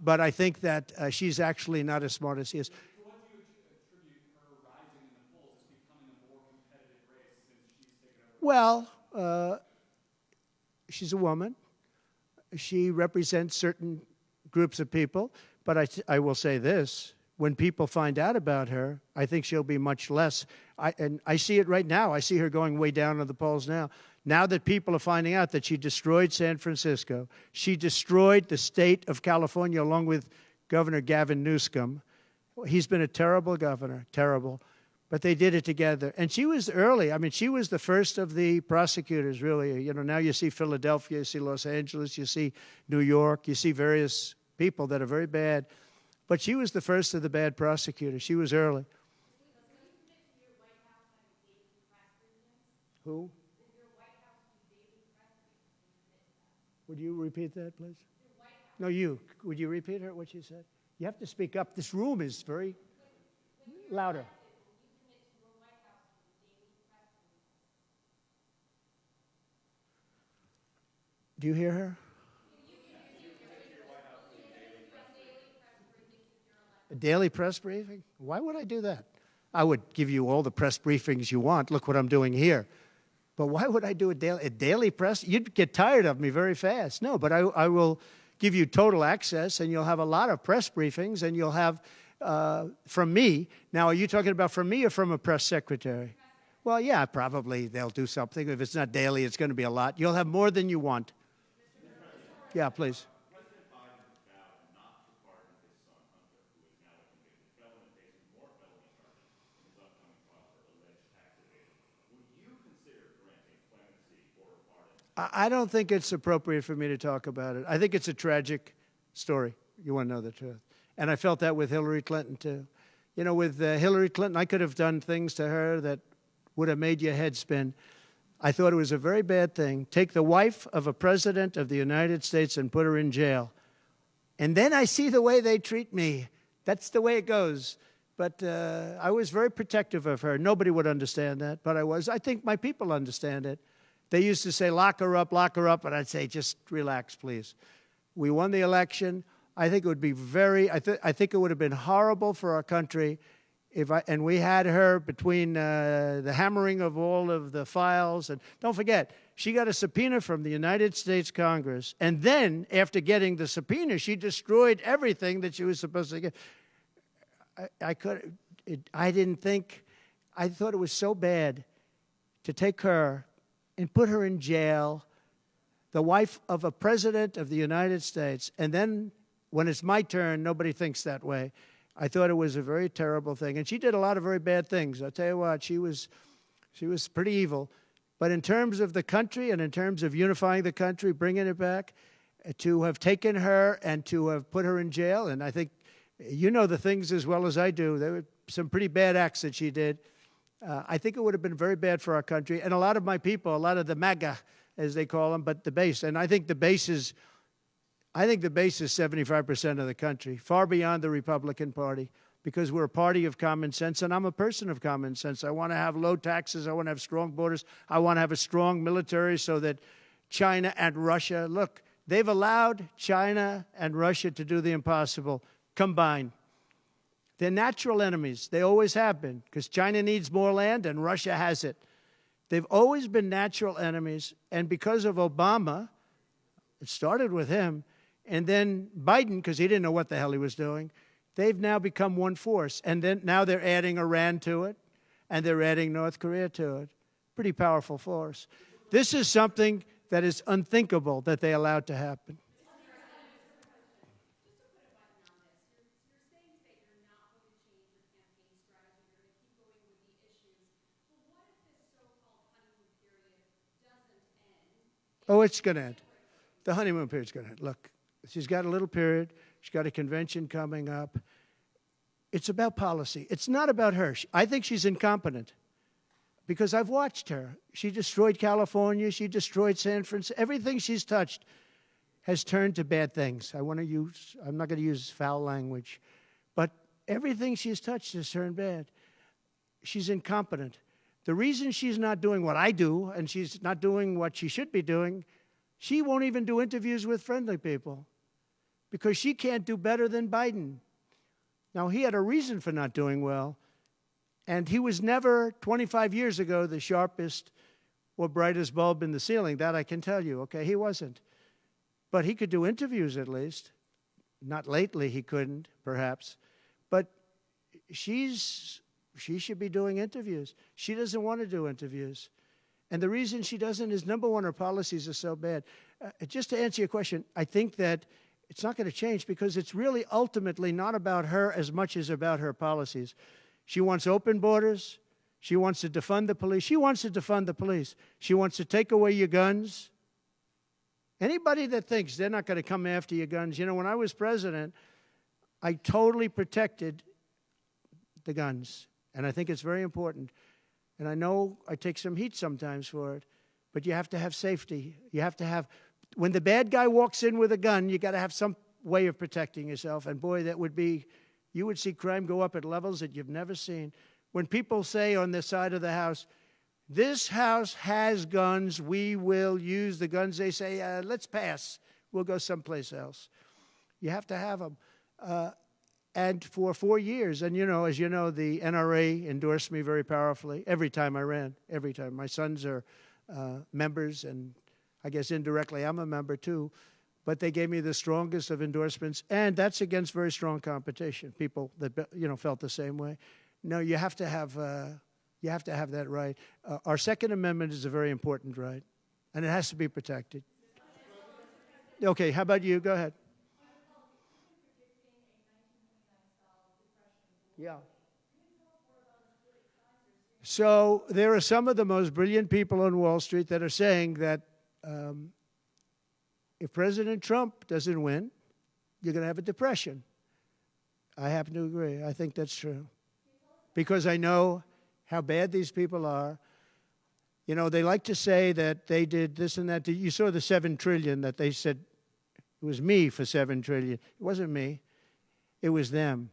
But I think that she's actually not as smart as he is. So what do you attribute her rising in the polls as becoming a more competitive race since she's taken over? Well, she's a woman. She represents certain groups of people. But I will say this. When people find out about her, I think she'll be much less. And I see it right now. I see her going way down in the polls now. Now that people are finding out that she destroyed San Francisco, she destroyed the state of California along with Governor Gavin Newsom. He's been a terrible governor, terrible. But they did it together. And she was early. I mean, she was the first of the prosecutors, really. You know, now you see Philadelphia, you see Los Angeles, you see New York, you see various people that are very bad. But she was the first of the bad prosecutors. She was early. Who? Would you repeat that, please? No, you. Would you repeat her, what she said? You have to speak up. This room is very louder. Do you hear her? A daily press briefing? Why would I do that? I would give you all the press briefings you want. Look what I'm doing here. But why would I do a daily press? You'd get tired of me very fast. No, but I will give you total access, and you'll have a lot of press briefings, and you'll have from me. Now, are you talking about from me or from a press secretary? Well, yeah, probably they'll do something. If it's not daily, it's going to be a lot. You'll have more than you want. Yeah, please. President Biden vowed not to pardon his son Hunter, who is now a convicted felon and faces more felony charges in his upcoming trial for alleged tax evasion. Would you consider granting clemency or a pardon? I don't think it's appropriate for me to talk about it. I think it's a tragic story. You want to know the truth. And I felt that with Hillary Clinton, too. You know, with Hillary Clinton, I could have done things to her that would have made your head spin. I thought it was a very bad thing. Take the wife of a president of the United States and put her in jail. And then I see the way they treat me. That's the way it goes. But I was very protective of her. Nobody would understand that, but I was. I think my people understand it. They used to say, lock her up, and I'd say, just relax, please. We won the election. I think it would be I think it would have been horrible for our country and we had her between the hammering of all of the files. And don't forget, she got a subpoena from the United States Congress. And then, after getting the subpoena, she destroyed everything that she was supposed to get. I thought it was so bad to take her and put her in jail, the wife of a president of the United States, and then when it's my turn, nobody thinks that way. I thought it was a very terrible thing. And she did a lot of very bad things. I'll tell you what, she was pretty evil. But in terms of the country and in terms of unifying the country, bringing it back, to have taken her and to have put her in jail, and I think you know the things as well as I do. There were some pretty bad acts that she did. I think it would have been very bad for our country. And a lot of my people, a lot of the MAGA, as they call them, but the base. And I think the base is 75% of the country, far beyond the Republican Party, because we're a party of common sense, and I'm a person of common sense. I want to have low taxes. I want to have strong borders. I want to have a strong military so that China and Russia, look, they've allowed China and Russia to do the impossible combined. They're natural enemies. They always have been, because China needs more land and Russia has it. They've always been natural enemies, and because of Obama, it started with him, and then Biden, because he didn't know what the hell he was doing, they've now become one force. And then now they're adding Iran to it, and they're adding North Korea to it. Pretty powerful force. This is something that is unthinkable that they allowed to happen. Oh, it's going to end. The honeymoon period's going to end. Look, she's got a little period. She's got a convention coming up. It's about policy. It's not about her. I think she's incompetent because I've watched her. She destroyed California. She destroyed San Francisco. Everything she's touched has turned to bad things. I'm not going to use foul language, but everything she's touched has turned bad. She's incompetent. The reason she's not doing what I do and she's not doing what she should be doing, she won't even do interviews with friendly people because she can't do better than Biden. Now, he had a reason for not doing well, and he was never, 25 years ago, the sharpest or brightest bulb in the ceiling. That I can tell you, okay? He wasn't. But he could do interviews at least. Not lately, he couldn't, perhaps. But she should be doing interviews. She doesn't want to do interviews. And the reason she doesn't is, number one, her policies are so bad. Just to answer your question, I think that it's not going to change because it's really ultimately not about her as much as about her policies. She wants open borders. She wants to defund the police. She wants to defund the police. She wants to take away your guns. Anybody that thinks they're not going to come after your guns, you know, when I was president, I totally protected the guns. And I think it's very important. And I know I take some heat sometimes for it, but you have to have safety. You have to have, when the bad guy walks in with a gun, you got to have some way of protecting yourself. And boy, that would be, you would see crime go up at levels that you've never seen. When people say on this side of the house, this house has guns, we will use the guns, they say, let's pass. We'll go someplace else. You have to have them. And for 4 years, and you know, as you know, the NRA endorsed me very powerfully every time I ran, every time. My sons are members, and I guess indirectly I'm a member too. But they gave me the strongest of endorsements, and that's against very strong competition. People that felt the same way. No, you have to have that right. Our Second Amendment is a very important right, and it has to be protected. Okay, how about you? Go ahead. Yeah. So there are some of the most brilliant people on Wall Street that are saying that if President Trump doesn't win, you're going to have a depression. I happen to agree. I think that's true. Because I know how bad these people are. You know, they like to say that they did this and that. You saw the $7 trillion that they said it was me for $7 trillion. It wasn't me. It was them.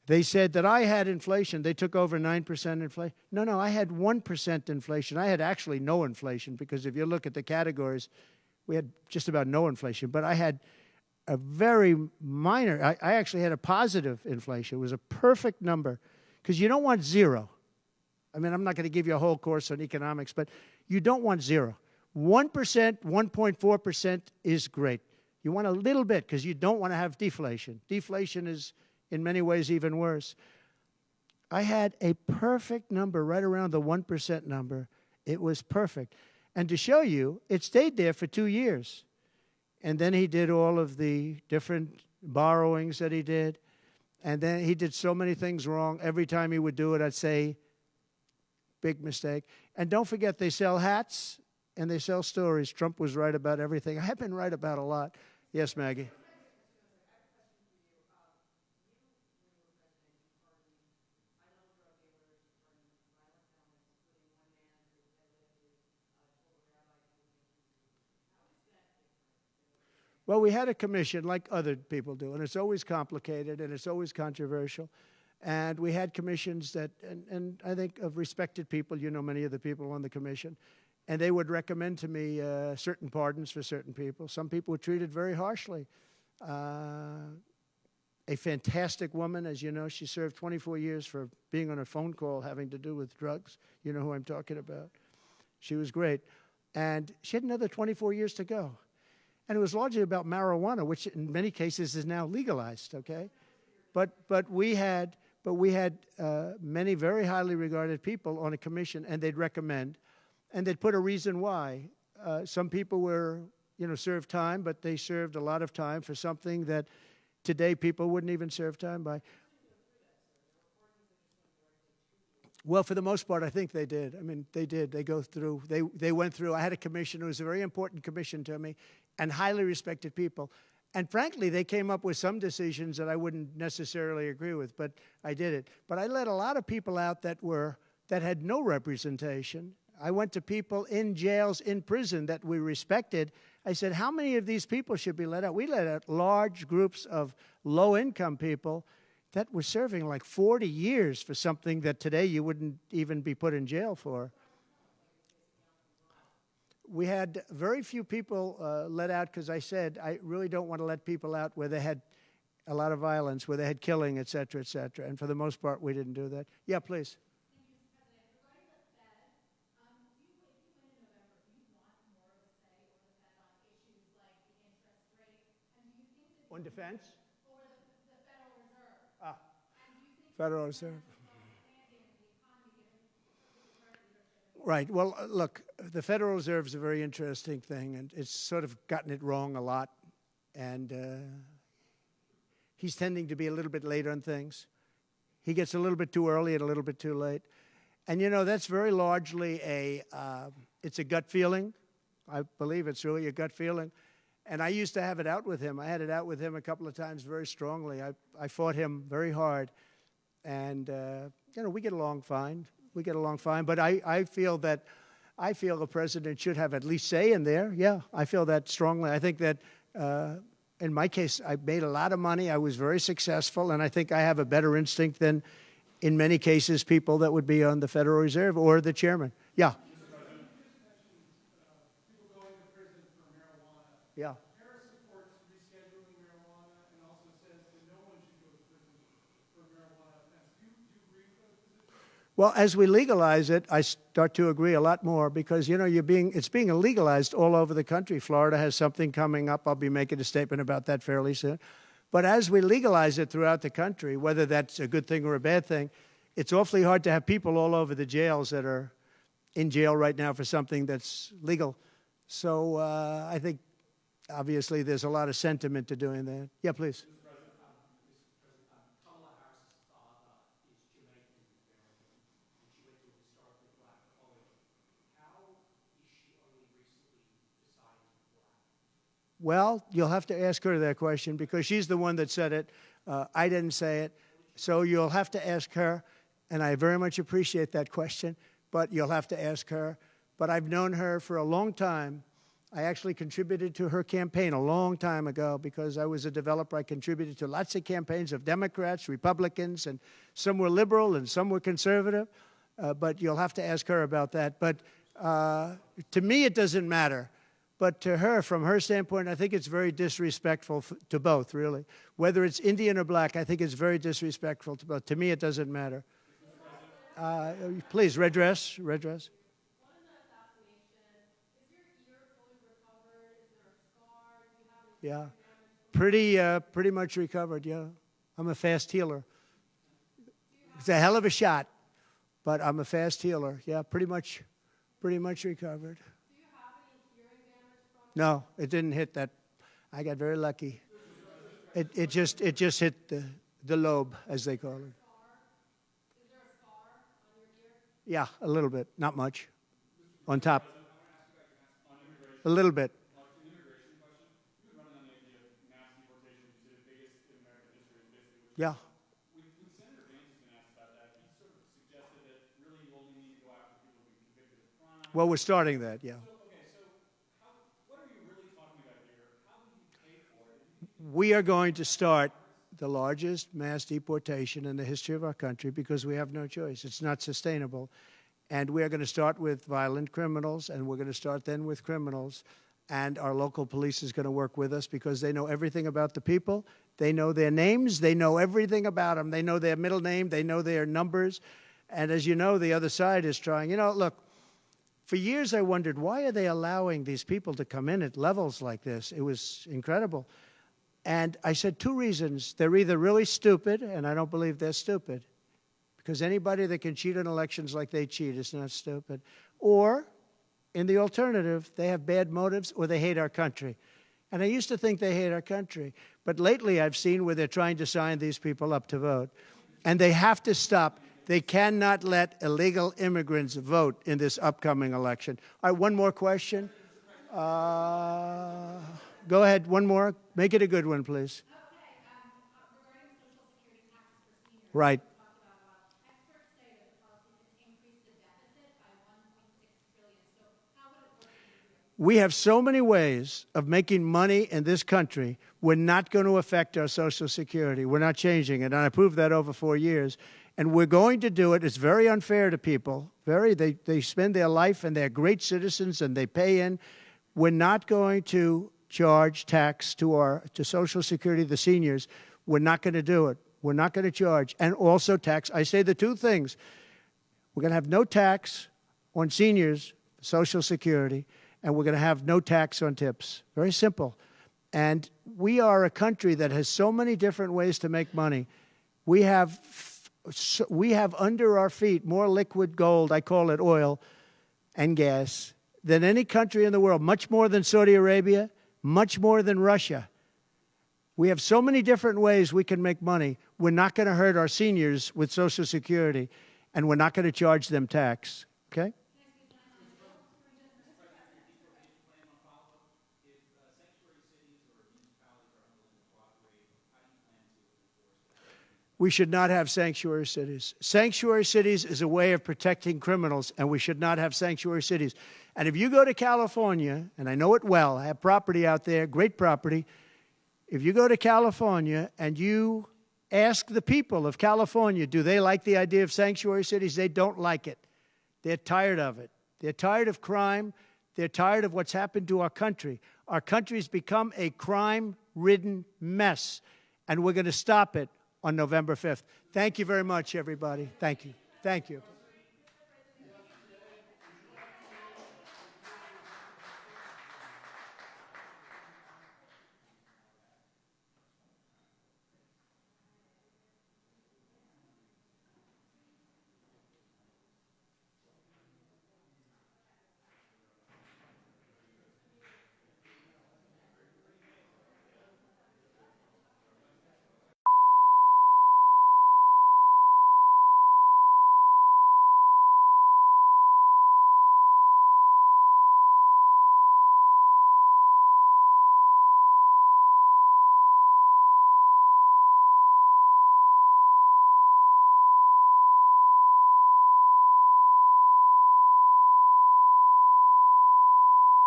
They said that I had inflation. They took over 9% inflation. No, I had 1% inflation. I had actually no inflation because if you look at the categories, we had just about no inflation. But I had a very minor, I actually had a positive inflation. It was a perfect number because you don't want zero. I mean, I'm not going to give you a whole course on economics, but you don't want zero. 1%, 1.4% is great. You want a little bit because you don't want to have deflation. Deflation is, in many ways, even worse. I had a perfect number right around the 1% number. It was perfect. And to show you, it stayed there for 2 years. And then he did all of the different borrowings that he did. And then he did so many things wrong. Every time he would do it, I'd say, big mistake. And don't forget, they sell hats and they sell stories. Trump was right about everything. I have been right about a lot. Yes, Maggie. Well, we had a commission like other people do, and it's always complicated and it's always controversial. And we had commissions that, and I think of respected people, you know many of the people on the commission, and they would recommend to me certain pardons for certain people. Some people were treated very harshly. A fantastic woman, as you know, she served 24 years for being on a phone call having to do with drugs. You know who I'm talking about. She was great. And she had another 24 years to go. And it was largely about marijuana, which in many cases is now legalized, okay? But we had many very highly regarded people on a commission, and they'd recommend, and they'd put a reason why. Some people were, served time, but they served a lot of time for something that today people wouldn't even serve time by. Well, for the most part, I think they did. I mean, they did. They go through. They went through. I had a commission. It was a very important commission to me, and highly respected people. And frankly, they came up with some decisions that I wouldn't necessarily agree with, but I did it. But I let a lot of people out that had no representation. I went to people in jails, in prison that we respected. I said, how many of these people should be let out? We let out large groups of low-income people that were serving like 40 years for something that today you wouldn't even be put in jail for. We had very few people let out because I said I really don't want to let people out where they had a lot of violence, where they had killing, et cetera, et cetera. And for the most part, we didn't do that. Yeah, please. On defense? Over the Federal Reserve. Ah, And do you think Federal Reserve. expanding in the economy given Trump's current leadership? Right. Well, look, the Federal Reserve is a very interesting thing, and it's sort of gotten it wrong a lot. And he's tending to be a little bit late on things. He gets a little bit too early and a little bit too late. And, that's very largely it's a gut feeling. I believe it's really a gut feeling. And I used to have it out with him. I had it out with him a couple of times very strongly. I fought him very hard. And, we get along fine. We get along fine. But I feel the president should have at least say in there. Yeah, I feel that strongly. I think that in my case, I made a lot of money. I was very successful. And I think I have a better instinct than, in many cases, people that would be on the Federal Reserve or the chairman. Yeah. Yeah. Harris supports rescheduling marijuana and also says that no one should go to prison for marijuana offense. Do you agree with those positions? Well, as we legalize it, I start to agree a lot more because, it's being legalized all over the country. Florida has something coming up. I'll be making a statement about that fairly soon. But as we legalize it throughout the country, whether that's a good thing or a bad thing, it's awfully hard to have people all over the jails that are in jail right now for something that's legal. So I think obviously there's a lot of sentiment to doing that. Yeah, please. Kamala Harris's father is Jamaican American, and she went to a historically black college. How is she only recently deciding to be black? Well, you'll have to ask her that question because she's the one that said it. I didn't say it. So you'll have to ask her, and I very much appreciate that question, but you'll have to ask her. But I've known her for a long time. I actually contributed to her campaign a long time ago because I was a developer. I contributed to lots of campaigns of Democrats, Republicans, and some were liberal and some were conservative. But you'll have to ask her about that. But to me, it doesn't matter. But to her, from her standpoint, I think it's very disrespectful to both, really. Whether it's Indian or black, I think it's very disrespectful to both. To me, it doesn't matter. Please, red dress, red dress. What is the assassination? Is your ear fully recovered? Is there a scar? Do you have any Yeah, damage? pretty much recovered, yeah. I'm a fast healer. It's a hell of a shot, but I'm a fast healer. Yeah, pretty much recovered. Do you have any hearing damage from it? No, it didn't hit that. I got very lucky. It just hit the lobe, as they call it. Is there a scar on your ear? Yeah, a little bit, not much. On top. A little bit. An immigration question. You've been running on the idea of mass deportation. You said the biggest in American history, basically. Yeah. When Senator Vance has been asked about that, he sort of suggested that really you only need to go after people who've been convicted of crime. Well, we're starting that, yeah. What are you really talking about here? How will you pay for it? We are going to start the largest mass deportation in the history of our country because we have no choice. It's not sustainable. And we are going to start with violent criminals, and we're going to start then with criminals. And our local police is going to work with us because they know everything about the people. They know their names. They know everything about them. They know their middle name. They know their numbers. And as you know, the other side is trying. You know, look, for years I wondered, why are they allowing these people to come in at levels like this? It was incredible. And I said two reasons. They're either really stupid, and I don't believe they're stupid, because anybody that can cheat on elections like they cheat is not stupid. Or, in the alternative, they have bad motives or they hate our country. And I used to think they hate our country. But lately I've seen where they're trying to sign these people up to vote. And they have to stop. They cannot let illegal immigrants vote in this upcoming election. All right, one more question. Go ahead, one more. Make it a good one, please. Okay, regarding Social Security taxes for seniors. Right. We talked about a lot. Experts say that the policy could increase the deficit by $1.6 trillion. So how would it work in your view? We have so many ways of making money in this country. We're not going to affect our Social Security. We're not changing it. And I proved that over 4 years. And we're going to do it. It's very unfair to people. They spend their life and they're great citizens and they pay in. We're not going to charge tax to Social Security, the seniors. We're not going to do it. We're not going to charge. And also tax. I say the two things. We're going to have no tax on seniors, Social Security, and we're going to have no tax on tips. Very simple. And we are a country that has so many different ways to make money. We have under our feet more liquid gold, I call it oil, and gas, than any country in the world, much more than Saudi Arabia, much more than Russia. We have so many different ways we can make money. We're not going to hurt our seniors with Social Security, and we're not going to charge them tax. Okay? We should not have sanctuary cities. Sanctuary cities is a way of protecting criminals, and we should not have sanctuary cities. And if you go to California, and I know it well, I have property out there, great property. If you go to California and you ask the people of California, do they like the idea of sanctuary cities? They don't like it. They're tired of it. They're tired of crime. They're tired of what's happened to our country. Our country's become a crime-ridden mess, and we're going to stop it on November 5th. Thank you very much, everybody. Thank you. Thank you.